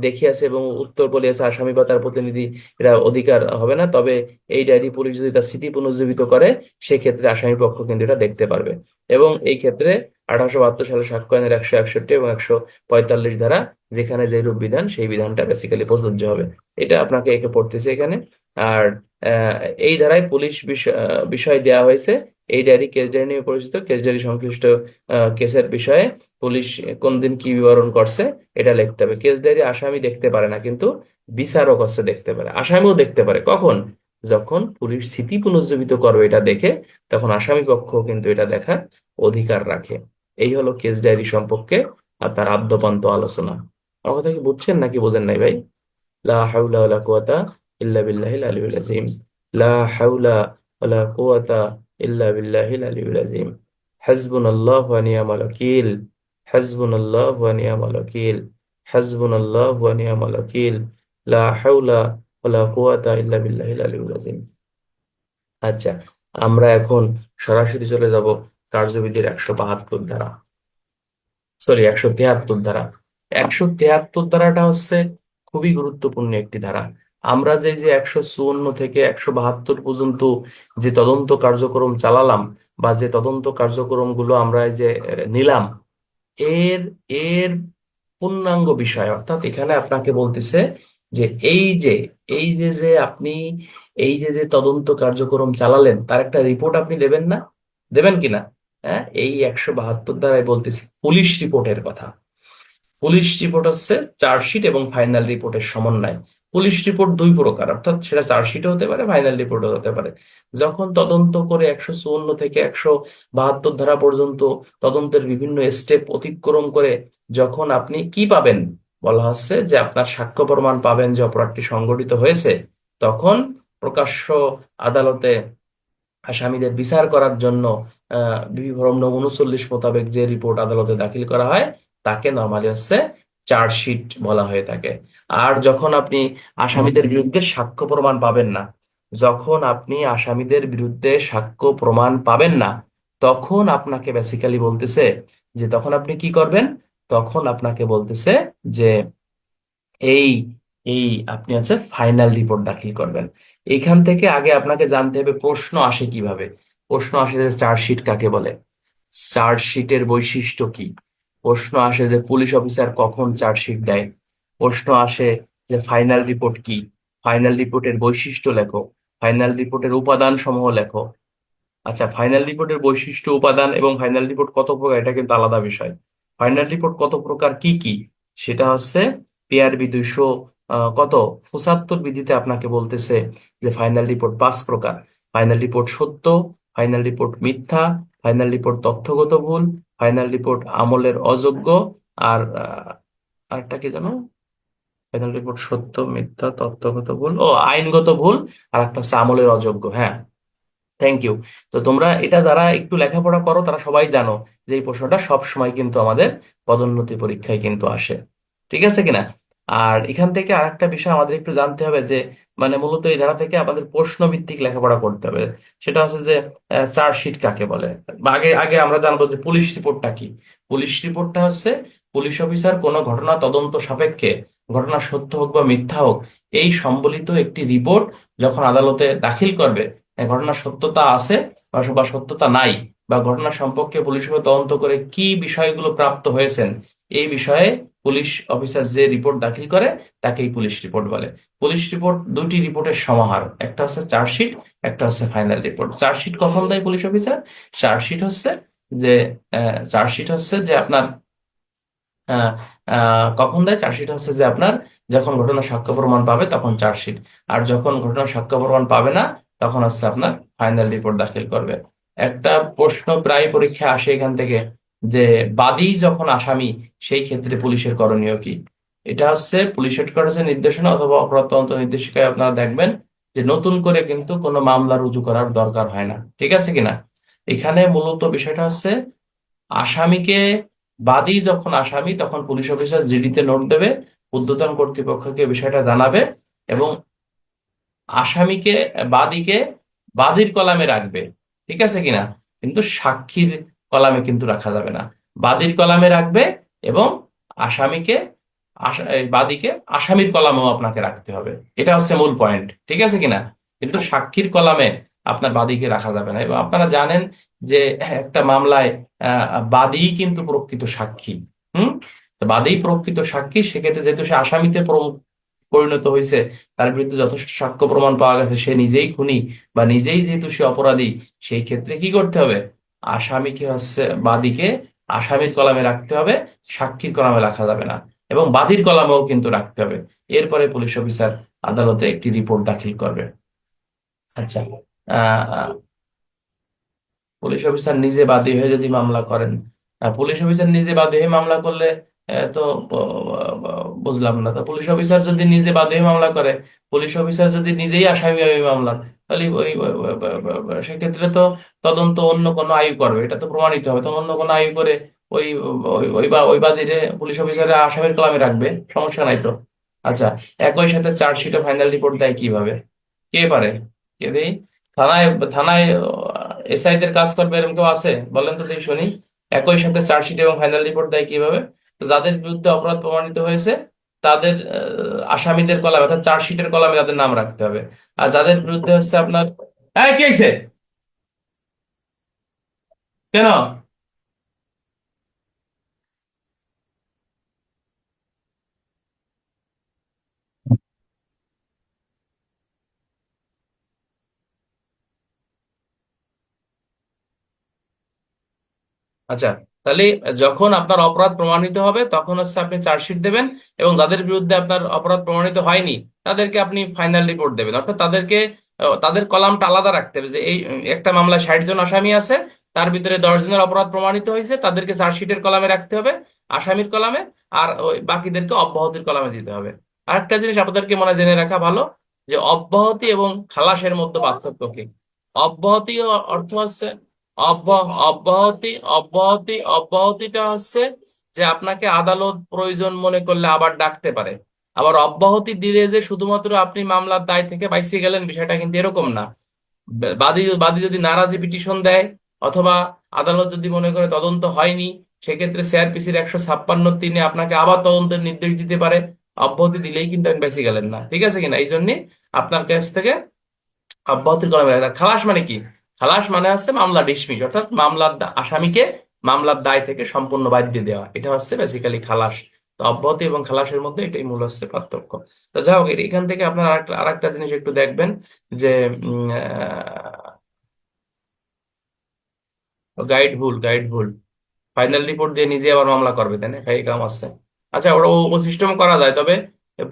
দেখিয়াছে এবং উত্তর বলিয়াছে আসামি বা তার প্রতিনিধি, এটা অধিকার হবে না। তবে এই ডায়েরি পুলিশ যদি তার স্মৃতি পুনর্জীবিত করে সেক্ষেত্রে আসামি পক্ষ কিন্তু এটা দেখতে পারবে। এবং এই ক্ষেত্রে 1872 সালে সাক্ষ্য আইনের 161 এবং 145 ধারা, যেখানে যে রূপ বিধান সেই বিধানটা বেসিক্যালি প্রযোজ্য হবে। এটা আপনাকে একে পড়তেছে এখানে। আর আহ, এই ধারায় পুলিশ বিষয় দেওয়া হয়েছে। এই ডায়েরি কেস ডায়েরি নিয়ে পরিচিত, কেস ডায়েরি সংশ্লিষ্ট কেসের বিষয়ে পুলিশ কোন দিন কি বিবরণ করছে এটা লিখতে হবে। কেস ডায়েরি আসামি দেখতে পারে না, কিন্তু বিচারক হচ্ছে দেখতে পারে। আসামিও দেখতে পারে কখন? যখন পুলিশ স্মৃতি পুনর্জীবিত করবে এটা দেখে, তখন আসামি পক্ষ কিন্তু এটা দেখার অধিকার রাখে। এই হলো কেস ডায়েরি সম্পর্কে আপনার আদ্যপান্ত আলোচনা। আমার কথা কি বুঝছেন নাকি বোঝেন নাই ভাই? লা হাওলা ওয়ালা কুওয়াতা ইল্লা বিল্লাহিল আলিয়্যিল আযীম। লা হাওলা ওয়ালা কুওয়াতা ইল্লা বিল্লাহিল আলিয়্যিল আযীম। হাসবুনাল্লাহু ওয়া নি'মাল ওয়াকিল। হাসবুনাল্লাহু ওয়া নি'মাল ওয়াকিল। হাসবুনাল্লাহু ওয়া নি'মাল ওয়াকিল। লা হাওলা ওয়ালা কুওয়াতা ইল্লা বিল্লাহিল আলিয়্যিল আযীম। আচ্ছা, আমরা এখন সরাসরি চলে যাব কার্যবিধির 172 ধারা, সরি 173 ধারা। 173 ধারাটা হচ্ছে খুবই গুরুত্বপূর্ণ একটি ধারা। আমরা যে 154 থেকে 172 পর্যন্ত যে তদন্ত কার্যক্রম চালালাম, বা যে তদন্ত কার্যক্রম গুলো আমরা এই যে নিলাম, এর এর পূর্ণাঙ্গ বিষয়, অর্থাৎ এখানে আপনাকে বলতেছে যে এই যে যে আপনি যে তদন্ত কার্যক্রম চালালেন তার একটা রিপোর্ট আপনি দেবেন না? দেবেন কিনা? হ্যাঁ, এই 172 দ্বারাই বলতেছি পুলিশ রিপোর্টের কথা। পুলিশ রিপোর্ট হচ্ছে চার্জশিট এবং ফাইনাল রিপোর্টের সমন্বয়। পুলিশ রিপোর্ট দুই প্রকার, অর্থাৎ সেটা চার্জশিটও হতে পারে, ফাইনাল রিপোর্টও হতে পারে। যখন তদন্ত করে 154 থেকে 172 ধারা পর্যন্ত তদন্তের বিভিন্ন স্টেপ অতিক্রম করে যখন আপনি কি পাবেন, বলা হচ্ছে যে আপনার সাক্ষ্য প্রমাণ পাবেন যে অপরাধটি সংঘটিত হয়েছে, তখন প্রকাশ্য আদালতে আসামিদের বিচার করার জন্য বিবরণ 39 মোতাবেক যে রিপোর্ট আদালতে দাখিল করা হয় তাকে নর্মালি হচ্ছে চার্জশিট বলা হয়ে থাকে। আর যখন আপনি আসামিদের বিরুদ্ধে সাক্ষ্য প্রমাণ পাবেন না, যখন আপনি আসামিদের বিরুদ্ধে সাক্ষ্য প্রমাণ পাবেন না, তখন আপনাকে বেসিক্যালি বলতেছে যে তখন আপনি কি করবেন, তখন আপনাকে বলতেছে যে এই এই আপনি হচ্ছে ফাইনাল রিপোর্ট দাখিল করবেন। এখান থেকে আগে আপনাকে জানতে হবে প্রশ্ন আসে কিভাবে। প্রশ্ন আসে যে চার্জশিট কাকে বলে, চার্জশিটের বৈশিষ্ট্য কি। প্রশ্ন আসে যে পুলিশ অফিসার কখন চার্জশিট দেয়। প্রশ্ন আসে যে ফাইনাল রিপোর্ট কি, ফাইনাল রিপোর্টের বৈশিষ্ট্য লেখো, ফাইনাল রিপোর্টের উপাদান সমূহ লেখো। আচ্ছা, ফাইনাল রিপোর্টের বৈশিষ্ট্য উপাদান এবং ফাইনাল রিপোর্ট কত প্রকার এটা কিন্তু আলাদা বিষয়। ফাইনাল রিপোর্ট কত প্রকার কি কি, সেটা হচ্ছে পিআরবি 200 বিধিতে আপনাকে বলতেছে যে ফাইনাল রিপোর্ট 5 প্রকার। ফাইনাল রিপোর্ট সত্য, ফাইনাল রিপোর্ট মিথ্যা, ফাইনাল রিপোর্ট তথ্যগত ভুল, ফাইনাল রিপোর্ট আমলের অযোগ্য, আর আরেকটা কি জানো, ফাইনাল রিপোর্ট সত্য, মিথ্যা, তথ্যগত ভুল ও আইনগত ভুল, আর একটা হচ্ছে আমলের অযোগ্য। হ্যাঁ, থ্যাংক ইউ। তো তোমরা এটা যারা একটু লেখাপড়া করো তারা সবাই জানো যে এই প্রশ্নটা সব সময় কিন্তু আমাদের পদোন্নতি পরীক্ষায় কিন্তু আসে। ঠিক আছে কিনা? আর এখান থেকে আরেকটা বিষয় আমাদের একটু জানতে হবে যে মানে মূলত এই ধারা থেকে আমাদের প্রশ্ন ভিত্তিক লেখাপড়া করতে হবে। সেটা হচ্ছে যে চার্জশিট কাকে বলে। বা আগে আগে আমরা জানবো যে পুলিশ রিপোর্টটা কি। পুলিশ রিপোর্টটা হচ্ছে পুলিশ অফিসার কোনো ঘটনা তদন্ত সাপেক্ষে, ঘটনা সত্য হোক বা মিথ্যা হোক, এই সম্বলিত একটি রিপোর্ট যখন আদালতে দাখিল করবে, ঘটনার সত্যতা আছে বা সত্যতা নাই, বা ঘটনা সম্পর্কে পুলিশ তদন্ত করে কি বিষয়গুলো প্রাপ্ত হয়েছেন, এই বিষয়ে পুলিশ অফিসার যে রিপোর্ট দাখিল করে তাকেই পুলিশ রিপোর্ট বলে। পুলিশ রিপোর্ট দুটি রিপোর্টের সমাহার, একটা হচ্ছে চার্জশিট, একটা হচ্ছে ফাইনাল রিপোর্ট। চার্জশিট কখন দেয় পুলিশ অফিসার? চার্জশিট হচ্ছে যে চার্জশিট হচ্ছে যে আপনার আহ, কখন দেয়, চার্জশিট হচ্ছে যে আপনার যখন ঘটনা সাক্ষ্য প্রমাণ পাবে তখন চার্জশিট, আর যখন ঘটনা সাক্ষ্য প্রমাণ পাবে না তখন হচ্ছে আপনার ফাইনাল রিপোর্ট দাখিল করবে। একটা প্রশ্ন প্রায় পরীক্ষায় আসে এখান থেকে যে বাদী যখন আসামি, সেই ক্ষেত্রে পুলিশের করণীয় কি। এটা হচ্ছে পুলিশ হেডকোয়ার্টার্সের নির্দেশনা অথবা অপরাধ তদন্ত নির্দেশিকায় আপনারা দেখবেন যে নতুন করে কিন্তু কোনো মামলা রুজু করার দরকার হয় না। ঠিক আছে কিনা? এখানে মূলত বিষয়টা হচ্ছে আসামিকে, বাদী যখন আসামি তখন পুলিশ অফিসার জিডিতে নোট দেবে, ঊর্ধ্বতন কর্তৃপক্ষকে বিষয়টা জানাবে, এবং আসামিকে, বাদীকে বাদীর কলামে রাখবে। ঠিক আছে কিনা? কিন্তু সাক্ষীর কলামে কিন্তু রাখা যাবে না। বাদীর কলামে রাখবে, এবং আসামিকে, এই বাদীকে আসামির কলামেও আপনাকে রাখতে হবে। এটা হচ্ছে মূল পয়েন্ট। ঠিক আছে কিনা? কিন্তু সাক্ষীর কলামে আপনার বাদীকে রাখা যাবে না। এবং আপনারা জানেন যে একটা মামলায় বাদী কিন্তু প্রকৃত সাক্ষী। হুম। তো বাদী প্রকৃত সাক্ষী, সেক্ষেত্রে যেহেতু সে আসামিতে পরিণত হয়েছে, তার বিরুদ্ধে যথেষ্ট সাক্ষ্য প্রমাণ পাওয়া গেছে, সে নিজেই খুনি বা নিজেই যেহেতু সে অপরাধী, সেই ক্ষেত্রে কি করতে হবে, আসামিকে হচ্ছে, বাদীকে আসামির কলামে রাখতে হবে, সাক্ষীর কলামে রাখা যাবে না। এবং বাদীর কলামেও কিন্তু রাখতে হবে। এরপরে পুলিশ অফিসার আদালতে একটি রিপোর্ট দাখিল করবে। আচ্ছা, আহ পুলিশ অফিসার নিজে বাদী হয়ে যদি মামলা করেন, পুলিশ অফিসার নিজে বাদী হয়ে মামলা করলে তো বুঝলাম না। তো পুলিশ অফিসার যদি নিজে বাদী হয়ে মামলা করে, পুলিশ অফিসার যদি নিজেই আসামি হয় ওই মামলার, তাহলে সেক্ষেত্রে তো তদন্ত অন্য কোনো আয়ু করবে, এটা তো প্রমাণিত হবে। তখন অন্য কোনো আয়ু করে ওই ওই বাদীরে পুলিশ অফিসারের আসামির কালামে রাখবে, সমস্যা নাই তো। আচ্ছা, একই সাথে চার্জশিটে ফাইনাল রিপোর্ট দেয় কিভাবে, কে পারে? কে দেয়? থানায়, থানায় এসআইদের কাজ করবে এরকম কেউ আছে? বলেন তো দেখি শুনি। একই সাথে চার্জশিট এবং ফাইনাল রিপোর্ট দেয় কিভাবে? তো যাদের বিরুদ্ধে অপরাধ প্রমাণিত হয়েছে তাদের আসামিদের কলামে, অর্থাৎ চার্জশিটের কলামে তাদের নাম রাখতে হবে। আর যাদের বিরুদ্ধে হচ্ছে আপনার, এই কি হয়েছে, কেন? আচ্ছা, তাহলে যখন আপনার অপরাধ প্রমাণিত হবে তখন হচ্ছে আপনি চার্জশিট দেবেন, এবং যাদের বিরুদ্ধে আপনার অপরাধ প্রমাণিত হয়নি তাদেরকে আপনি ফাইনাল রিপোর্ট দেবেন, অর্থাৎ তাদেরকে তাদের কলামটা আলাদা রাখতে হবে যে এই একটা মামলায় 60 জন আসামি আছে, তার ভিতরে 10 জনের অপরাধ প্রমাণিত হয়েছে, তাদেরকে চার্জশিটের কলামে রাখতে হবে, আসামির কলামে, আর ওই বাকিদেরকে অব্যাহতির কলামে দিতে হবে। আরেকটা জিনিস আপনাদেরকে মনে জেনে রাখা ভালো, যে অব্যাহতি এবং খালাসের মধ্যে পার্থক্য কি। অব্যাহতি অর্থ হচ্ছে অব্যাহতি অব্যাহতি অব্যাহতিটা হচ্ছে যে আপনাকে আদালত প্রয়োজন মনে করলে আবার ডাকতে পারে। আবার অব্যাহতি দিলে যে শুধুমাত্র আপনি মামলার দায় থেকে বাইসে গেলেন, বিষয়টা কিন্তু এরকম না। বাদী বাদী যদি নারাজি পিটিশন দেয়, অথবা আদালত যদি মনে করে তদন্ত হয়নি, সেক্ষেত্রে সিআরপিসির 156(3) আপনাকে আবার তদন্তের নির্দেশ দিতে পারে। অব্যাহতি দিলেই কিন্তু আপনি বেঁচে গেলেন না, ঠিক আছে কিনা? এই জন্য আপনার কাছ থেকে অব্যাহতির কলমে রাখা। খালাস মানে কি? খালাস মানে হচ্ছে মামলা ডিসমিস, অর্থাৎ আসামিকে মামলার দায় থেকে সম্পূর্ণ বাদ দিয়ে দেওয়া, এটা হচ্ছে বেসিক্যালি খালাস। তো অব্যাহতি এবং খালাসের মধ্যে এটাই মূল হচ্ছে পার্থক্য। তো যাই হোক, এখান থেকে আপনার আরেকটা জিনিস একটু দেখবেন, যে গাইড ভুল ফাইনাল রিপোর্ট দিয়ে নিজে আবার মামলা করবে, তাই না? এই কাম আছে। আচ্ছা, ওটা ও সিস্টেম করা যায়, তবে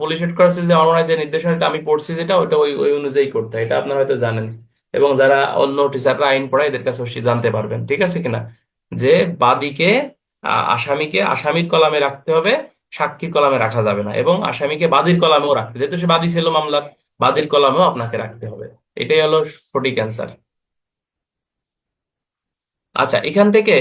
পুলিশ হেডকোয়ার্টার্সে যে আমার মনে হয় যে নির্দেশনাটা আমি পড়ছি, যেটা ওটা ওই ওই অনুযায়ী করতে হয়, এটা আপনারা হয়তো জানেন, এবং যারা অন্য টিচাররা আইন পড়ায় এদের কাছে অবশ্যই জানতে পারবেন, ঠিক আছে কিনা? যে বাদীকে আসামিকে আসামির কলামে রাখতে হবে, সাক্ষীর কলামে রাখা যাবে না, এবং আসামিকে বাদীর কলামেও রাখতে, যেহেতু সে বাদী ছিল মামলার, বাদীর কলামেও আপনাকে রাখতে হবে। এটাই হলো সঠিক অ্যান্সার। আচ্ছা, এখান থেকে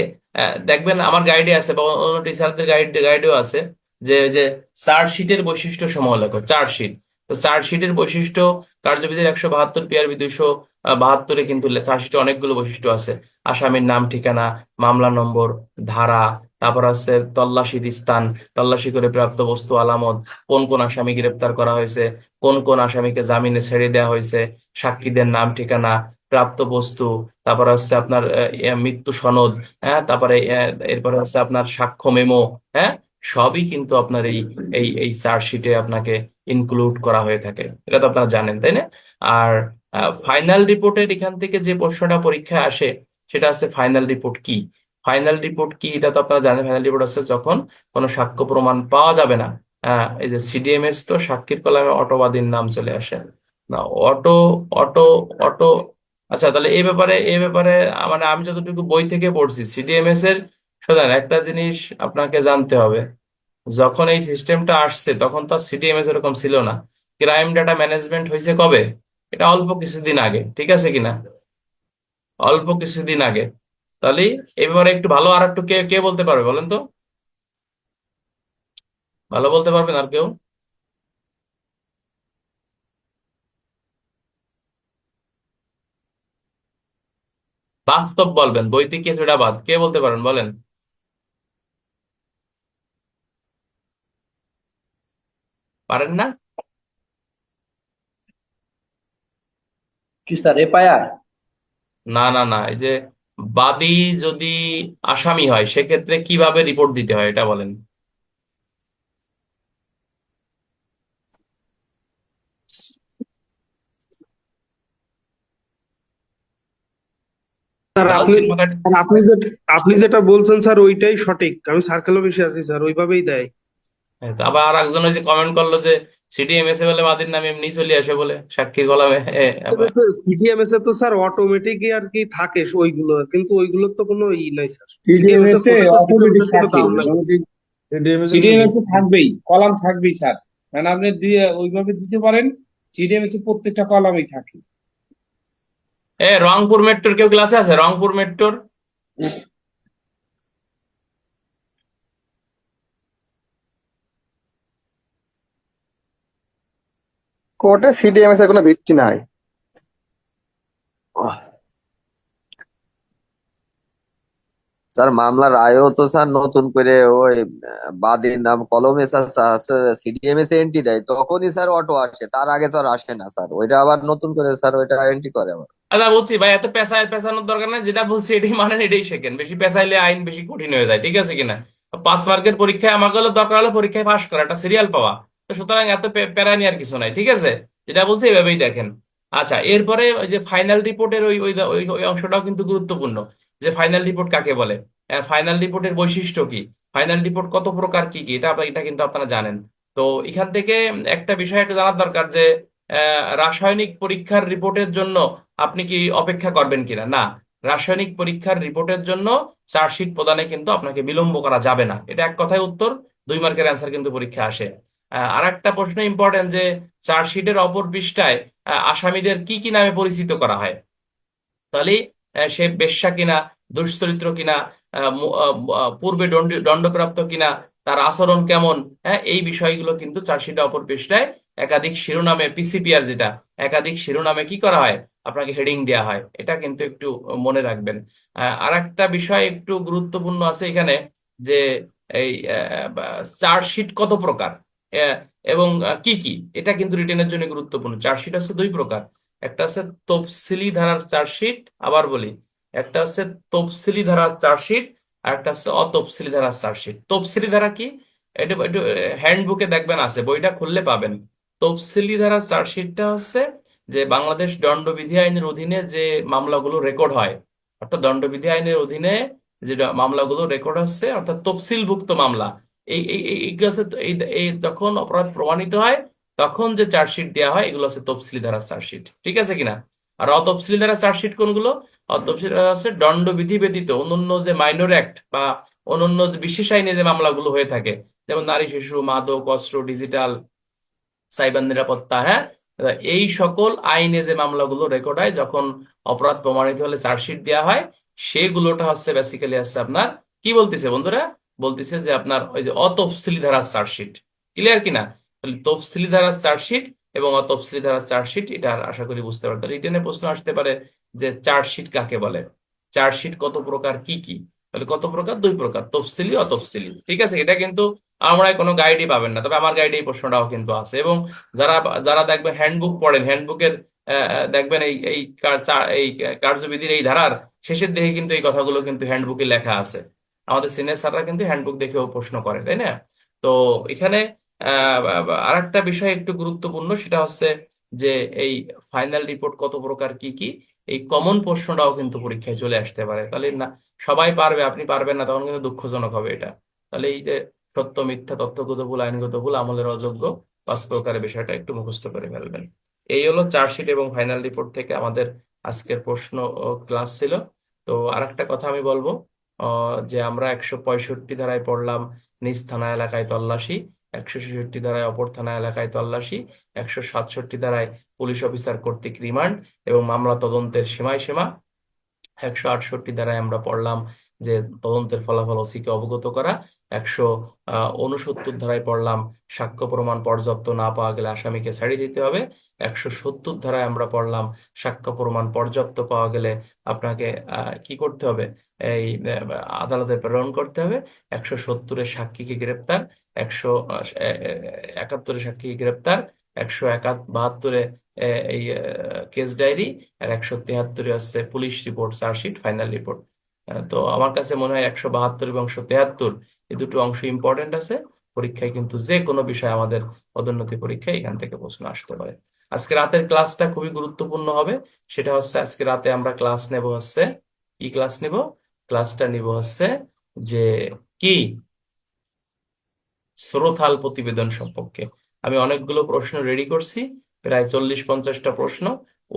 দেখবেন আমার গাইডে আছে বা অন্য টিচারদের গাইডেও আছে, যে চার্জশিটের বৈশিষ্ট্য সমূহ লেখো। চার্জশিট, তো চার্জশিটের বৈশিষ্ট্য, কার্যবিধির 172 পিআরবি 272-এ কিন্তু চার্জশিটে অনেকগুলো বৈশিষ্ট্য আছে। আসামির নাম, ঠিকানা, মামলা নম্বর, ধারা, তারপর আছে তল্লাশির স্থান, তল্লাশি করে প্রাপ্ত বস্তু আলামত, কোন কোন আসামি গ্রেপ্তার করা হয়েছে, কোন কোন আসামিকে জামিনে ছেড়ে দেওয়া হয়েছে, সাক্ষীদের নাম ঠিকানা, প্রাপ্ত বস্তু, তারপরে হচ্ছে আপনার মৃত্যু সনদ, হ্যাঁ, তারপরে এরপরে হচ্ছে আপনার সাক্ষ্য মেমো, হ্যাঁ, সবই কিন্তু আপনার এই এই এই চার্জশিটে আপনাকে ইনক্লুড করা হয়ে থাকে। এটা তো আপনারা জানেন, তাই না? আর ফাইনাল রিপোর্টের এখান থেকে যে প্রশ্নটা পরীক্ষায় আসে, সেটা হচ্ছে ফাইনাল রিপোর্ট কি। ফাইনাল রিপোর্ট কি এটা তো আপনারা জানেন। ফাইনাল রিপোর্ট হচ্ছে যখন কোনো সাক্ষ্য প্রমাণ পাওয়া যাবে না। এই যে সিডিএমএস, তো সাক্ষীর কলামে অটোবাদীর নাম চলে আসে না, অটো অটো অটো। আচ্ছা, তাহলে এই ব্যাপারে মানে আমি যতটুকু বই থেকে পড়ছি সিডিএমএস এর, শোনেন একটা জিনিস আপনাকে জানতে হবে। যখন এই সিস্টেমটা আসছে তখন তো সিডিএমএস এরকম ছিল না। ক্রাইম ডাটা ম্যানেজমেন্ট হয়েছে কবে? এটা অল্প কিছুদিন আগে, ঠিক আছে কিনা? অল্প কিছুদিন আগে। তাহলে এই ব্যাপারে একটু ভালো আর একটু কে কে বলতে পারবে বলেন তো? ভালো বলতে পারবেন আর কেউ? বাস্তব বলবেন, বইতে কি আছে ওটা বাদ, কে বলতে পারেন বলেন? পারেন না? কি স্যার, এফআইআর? না না না, এই যে বাদী যদি আসামি হয় সেক্ষেত্রে কিভাবে রিপোর্ট দিতে হয় এটা বলেন। স্যার লাল আপনি চিহ্ন স্যার আপনি যেটা বলছেন স্যার ওইটাই সঠিক। আমি সার্কেল অফিসে আছি স্যার, ওইভাবেই দেয়। হ্যাঁ, তো আবার আর একজন ওই যে কমেন্ট করলো যে সিডিএমএস এ বলে বাদীর নাম এমনি চলে আসে বলে সাক্ষীর কলামে। সিটিএমএস এ তো স্যার অটোমেটিকই আর কি থাকে ওইগুলো, কিন্তু ওইগুলোর তো কোনো নাই স্যার। সিটিএমএস এর সিডিএমএস এ কোডে তো সিটিএমএস অটোমেটিক এর কোনো থাকে, দাম নাই। মানে যে ডিএমএস এর কোনো সিডিএমএস এ লিঙ্ক নেই। থাকবেই, কলাম থাকবেই স্যার। মানে আপনি দিয়ে ওইভাবে দিতে পারেন, সিডিএমএস এ প্রত্যেকটা কলামই থাকে। রংপুর মেট্রোর কেউ ক্লাসে আছে? রংপুর মেট্রোর? কোর্টে সিডিএমএস এর কোনো ভিত্তি নাই। স্যার মামলার রায়ও তো স্যার নতুন করে ওই বাদীর নাম কলমে স্যার সিডিএমএস এন্ট্রি দেয়, তখনই স্যার অটো আসে, তার আগে তো আর আসে না স্যার, ওইটা আবার নতুন করে স্যার ওইটা এন্ট্রি করে আবার। আচ্ছা, বলছি ভাই, এত পেঁচানোর দরকার নাই, যেটা বলছি এটাই মানেন, এটাই শেখেন। বেশি পেঁচাইলে আইন বেশি কঠিন হয়ে যায়, ঠিক আছে কিনা? 5 মার্কের পরীক্ষায় আমাকে হলো দরকার হলে পরীক্ষায় পাশ করা, একটা সিরিয়াল পাওয়া। তো সুতরাং এত প্যারা নেওয়ার কিছু নাই, ঠিক আছে? যেটা বলছি এভাবেই দেখেন। আচ্ছা, এরপরে ওই যে ফাইনাল রিপোর্টের ওই ওই ওই ওই অংশটাও কিন্তু গুরুত্বপূর্ণ, যে ফাইনাল রিপোর্ট কাকে বলে। ফাইনাল রিপোর্টের বৈশিষ্ট্য কি, ফাইনাল রিপোর্ট কত প্রকার, কি কি, এটা কিন্তু আপনারা জানেন। তো এখান থেকে একটা বিষয় একটু জানার দরকার যে রাসায়নিক পরীক্ষার রিপোর্টের জন্য আপনি কি অপেক্ষা করবেন কিনা, না, রাসায়নিক পরীক্ষার রিপোর্টের জন্য চার্জশিট প্রদানে কিন্তু আপনাকে বিলম্ব করা যাবে না। এটা এক কথায় উত্তর, 2 মার্কের অ্যান্সার কিন্তু পরীক্ষা আসে। আর একটা প্রশ্ন ইম্পর্টেন্ট যে চার্জশিটের অপর পৃষ্ঠায় আসামিদের কি কি নামে পরিচিত করা হয়। তাহলে সে বেশ্যা কিনা, দুশ্চরিত্র কিনা, পূর্বে দণ্ডপ্রাপ্ত কিনা, তার আচরণ কেমন, হ্যাঁ, এই বিষয়গুলো কিন্তু চার্জশিটে অপর পৃষ্ঠায় একাধিক শিরোনামে, পিসিপিআর যেটা, একাধিক শিরোনামে কি করা হয়, আপনাকে হেডিং দেওয়া হয়। এটা কিন্তু একটু মনে রাখবেন। আর একটা বিষয় একটু গুরুত্বপূর্ণ আছে এখানে, যে এই চার্জশিট কত প্রকার আহ, এবং কি কি, এটা কিন্তু রিটেনের জন্য গুরুত্বপূর্ণ। চার্জশিট আছে 2 প্রকার, একটা আছে তফসিলি ধারার চার্জশিট, আবার বলি, একটা আছে তফসিলি ধারার চার্জশিট, আর একটা আছে অতফসিলি ধারার চার্জশিট। তফসিলি ধারা কি, এটা একটু হ্যান্ডবুকে দেখবেন আছে, বইটা খুললে পাবেন। তফসিলি ধারার চার্জশিটটা হচ্ছে যে বাংলাদেশ দণ্ডবিধি আইনের অধীনে যে মামলাগুলো রেকর্ড হয়, অর্থাৎ দণ্ডবিধি আইনের অধীনে যে মামলাগুলো রেকর্ড হচ্ছে, অর্থাৎ তফসিলভুক্ত মামলা, এই এই এই এইগুলো হচ্ছে এই এই যখন অপরাধ প্রমাণিত হয় তখন যে চার্জশিট দেওয়া হয়, এগুলো হচ্ছে তফসিলি ধারার চার্জশিট, ঠিক আছে কিনা। আর অতফসিলি ধারার চার্জশিট কোনগুলো, অতফসিলি ধারা হচ্ছে দণ্ডবিধি ব্যতীত অন্যান্য যে মাইনর অ্যাক্ট বা অন্যান্য যে বিশেষ আইনে যে মামলাগুলো হয়ে থাকে, যেমন নারী শিশু, মাদক, অস্ত্র, ডিজিটাল, সাইবার নিরাপত্তা, হ্যাঁ, এই সকল আইনে যে মামলাগুলো রেকর্ড হয় যখন অপরাধ প্রমাণিত হলে চার্জশিট দেওয়া হয়, সেগুলোটা হচ্ছে বেসিক্যালি হচ্ছে আপনার কি বলতেছে বন্ধুরা, বলতেছে যে আপনার ওই যে অতফসিলি ধারার চার্জশিট। ক্লিয়ার কিনা? তাহলে তফসিলি ধারার চার্জশিট এবং অতফসিলি ধারার চার্জশিট, এটা আশা করি বুঝতে পারবেন। রিটেনে প্রশ্ন আসতে পারে যে চার্জশিট কাকে বলে, চার্জশিট কত প্রকার, কি কি। তাহলে কত প্রকার, 2 প্রকার, তফসিলি, অতফসিলি, ঠিক আছে। এটা কিন্তু আমরা কোনো গাইডই পাবেন না, তবে আমার গাইডে এই প্রশ্নটাও কিন্তু আছে। এবং যারা যারা দেখবেন হ্যান্ডবুক পড়েন, হ্যান্ডবুকের দেখবেন এই এই এই কার্যবিধির এই ধারার শেষের দিকে কিন্তু এই কথাগুলো কিন্তু হ্যান্ডবুকে লেখা আছে। আমাদের সিনিয়র স্যাররা কিন্তু হ্যান্ডবুক দেখেও প্রশ্ন করে, তাই না? তো এখানে আর একটা বিষয় একটু গুরুত্বপূর্ণ, সেটা হচ্ছে যে এই ফাইনাল রিপোর্ট কত প্রকার, কি কি, এই কমন প্রশ্নটাও কিন্তু পরীক্ষায় চলে আসতে পারে। তাহলে না সবাই পারবে, আপনি পারবেন না, তখন কিন্তু দুঃখজনক হবে এটা। তাহলে এই যে সত্য মিথ্যা, তথ্যগত ভুল, আইনগত ভুল, আমলের অযোগ্য, 5 প্রকারের বিষয়টা একটু মুখস্থ করে ফেলবেন। এই হলো চার্জশিট এবং ফাইনাল রিপোর্ট থেকে আমাদের আজকের প্রশ্ন ক্লাস ছিল। তো আরেকটা কথা আমি বলবো, যে আমরা 165 ধারায় পড়লাম নিজ থানা এলাকায় তল্লাশি, 166 ধারায় অপর থানা এলাকায় তল্লাশি, 167 ধারায় পুলিশ অফিসার কর্তৃক রিমান্ড এবং মামলা তদন্তের সীমা, 168 ধারায় আমরা পড়লাম যে তদন্তের ফলাফল ওসিকে অবগত করা, 169 ধারায় পড়লাম সাক্ষ্য প্রমাণ পর্যাপ্ত না পাওয়া গেলে আসামিকে ছাড়িয়ে দিতে হবে, 170 ধারায় আমরা পড়লাম সাক্ষ্য প্রমাণ পর্যাপ্ত পাওয়া গেলে আপনাকে কি করতে হবে, এই আদালতে প্রেরণ করতে হবে, 170-এ সাক্ষীকে গ্রেপ্তার, 171-এ সাক্ষীকে গ্রেপ্তার, 172-এ এই কেস ডায়েরি, আর 173 হচ্ছে police report, chargesheet, final report. তো আমার কাছে মনে হয় 172 এবং 173 এই দুটো অংশ ইম্পর্টেন্ট আছে। পরীক্ষায় কিন্তু যে কোনো বিষয় আমাদের পদোন্নতি পরীক্ষায় এখান থেকে প্রশ্ন আসতে পারে। আজকে রাতের ক্লাসটা খুবই গুরুত্বপূর্ণ হবে। সেটা হচ্ছে আজকে রাতে আমরা ক্লাস নেব হচ্ছে, কি ক্লাস নেব, ক্লাসটা নিব হচ্ছে যে কি স্রোথাল প্রতিবেদন সম্পর্কে। আমি অনেকগুলো প্রশ্ন রেডি করছি, প্রায় 40-50টা প্রশ্ন।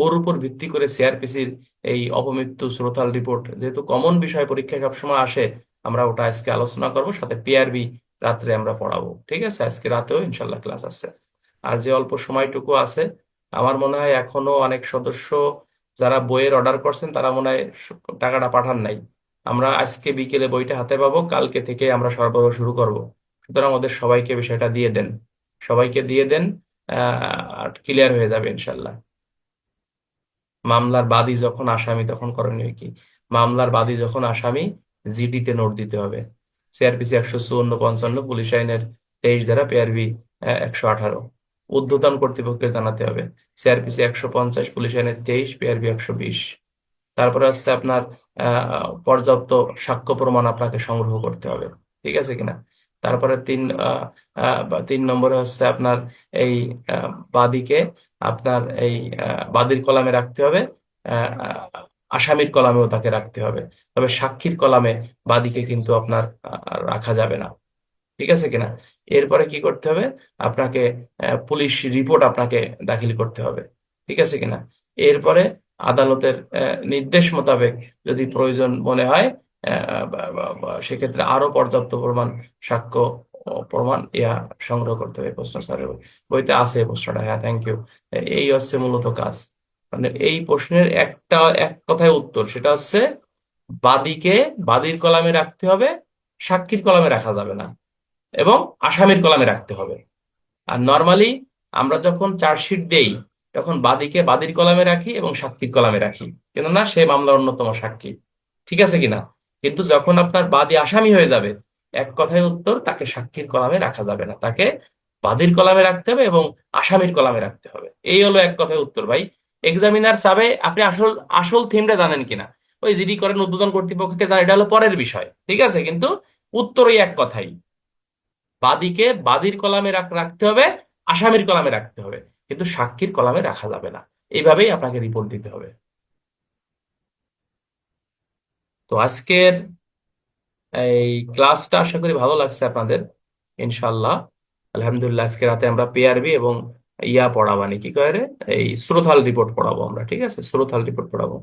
ওর উপর ভিত্তি করে সিআরপিসির এই অপমৃত্যু স্রোথাল রিপোর্ট, যেহেতু কমন বিষয় পরীক্ষায় সবসময় আসে, আমরা ওটা আজকে আলোচনা করব, সাথে পিআরবি রাত্রে আমরা পড়াবো। ঠিক আছে, আজকে রাতেও ইনশাল্লাহ ক্লাস আছে। আর যে অল্প সময়টুকু আছে, আমার মনে হয় এখনো অনেক সদস্য যারা বইয়ের অর্ডার করছেন তারা মনে হয় টাকাটা পাঠান নাই। আমরা আজকে বিকেলে বইটা হাতে পাবো, কালকে থেকে আমরা সরবরাহ শুরু করব। সুতরাং ওদের সবাইকে বিষয়টা দিয়ে দেন, সবাইকে দিয়ে দেন, আর ক্লিয়ার হয়ে যাবে ইনশাল্লাহ। মামলার বাদী যখন আসামি তখন করণীয় কি, মামলার বাদী যখন আসামি জিডিতে নোট দিতে হবে। সিআরপিসি 154-55, পুলিশ আইনের 23 ধারা, পিআরবি 118, ঊর্ধ্বতন কর্তৃপক্ষকে জানাতে হবে। সিআরপিসি 150, পুলিশ আইনের 23, পিআরবি 120। তারপরে হচ্ছে আপনার পর্যাপ্ত সাক্ষ্য প্রমাণ আপনাকে সংগ্রহ করতে হবে, ঠিক আছে কিনা। তারপরে 3 নম্বরে হচ্ছে আপনার এই বাদীকে আপনার এই বাদীর কলামে রাখতে হবে আসামির কলামেও তাকে রাখতে হবে। তবে সাক্ষীর কলামে বাদীকে কিন্তু আপনার রাখা যাবে না। ঠিক আছে কিনা? এরপরে কি করতে হবে? আপনাকে পুলিশ রিপোর্ট আপনাকে দাখিল করতে হবে। ঠিক আছে কিনা? এরপরে আদালতের নির্দেশ মোতাবেক যদি প্রয়োজন মনে হয় সেক্ষেত্রে আরো পর্যাপ্ত প্রমাণ, সাক্ষ্য ও প্রমাণ সংগ্রহ করতে হবে। প্রশ্ন স্যারের বইতে আছে এই প্রশ্নটা। হ্যাঁ, থ্যাংক ইউ। এই হচ্ছে মূলত কাজ। মানে এই প্রশ্নের এক কথায় উত্তর, সেটা হচ্ছে বাদীকে বাদীর কলামে রাখতে হবে, সাক্ষীর কলামে রাখা যাবে না, এবং আসামির কলামে রাখতে হবে। আর নর্মালি আমরা যখন চার্জশিট দেই তখন বাদীকে বাদীর কলামে রাখি এবং সাক্ষীর কলামে রাখি, কেননা সে মামলার অন্যতম সাক্ষী। ঠিক আছে কিনা? কিন্তু যখন আপনার বাদী আসামি হয়ে যাবে, এক কথায় উত্তর, তাকে সাক্ষীর কলামে রাখা যাবে না, তাকে বাদীর কলামে রাখতে হবে এবং আসামির কলামে রাখতে হবে। এই হলো এক কথায় উত্তর ভাই। এক্সামিনার সাবে আপনি আসল আসল থিমটা জানেন কিনা, ওই জিডি করেন ঊর্ধ্বতন কর্তৃপক্ষকে জানেন, এটা হলো পরের বিষয়। ঠিক আছে, কিন্তু উত্তর ওই এক কথাই, বাদীকে বাদীর কলামে রাখতে হবে, আসামির কলামে রাখতে হবে, কিন্তু সাক্ষীর কলামে রাখা যাবে না। এইভাবেই আপনাকে রিপোর্ট দিতে হবে। তো আজকের এই ক্লাসটা আশা করি ভালো লাগছে আপনাদের, ইনশাল্লাহ। আলহামদুলিল্লাহ, আজকে রাতে আমরা পেআরবি এবং পড়াবানি কি কয় রে, এই শ্রোতাল রিপোর্ট পড়াবো আমরা। ঠিক আছে, শ্রোতাল রিপোর্ট পড়াবো।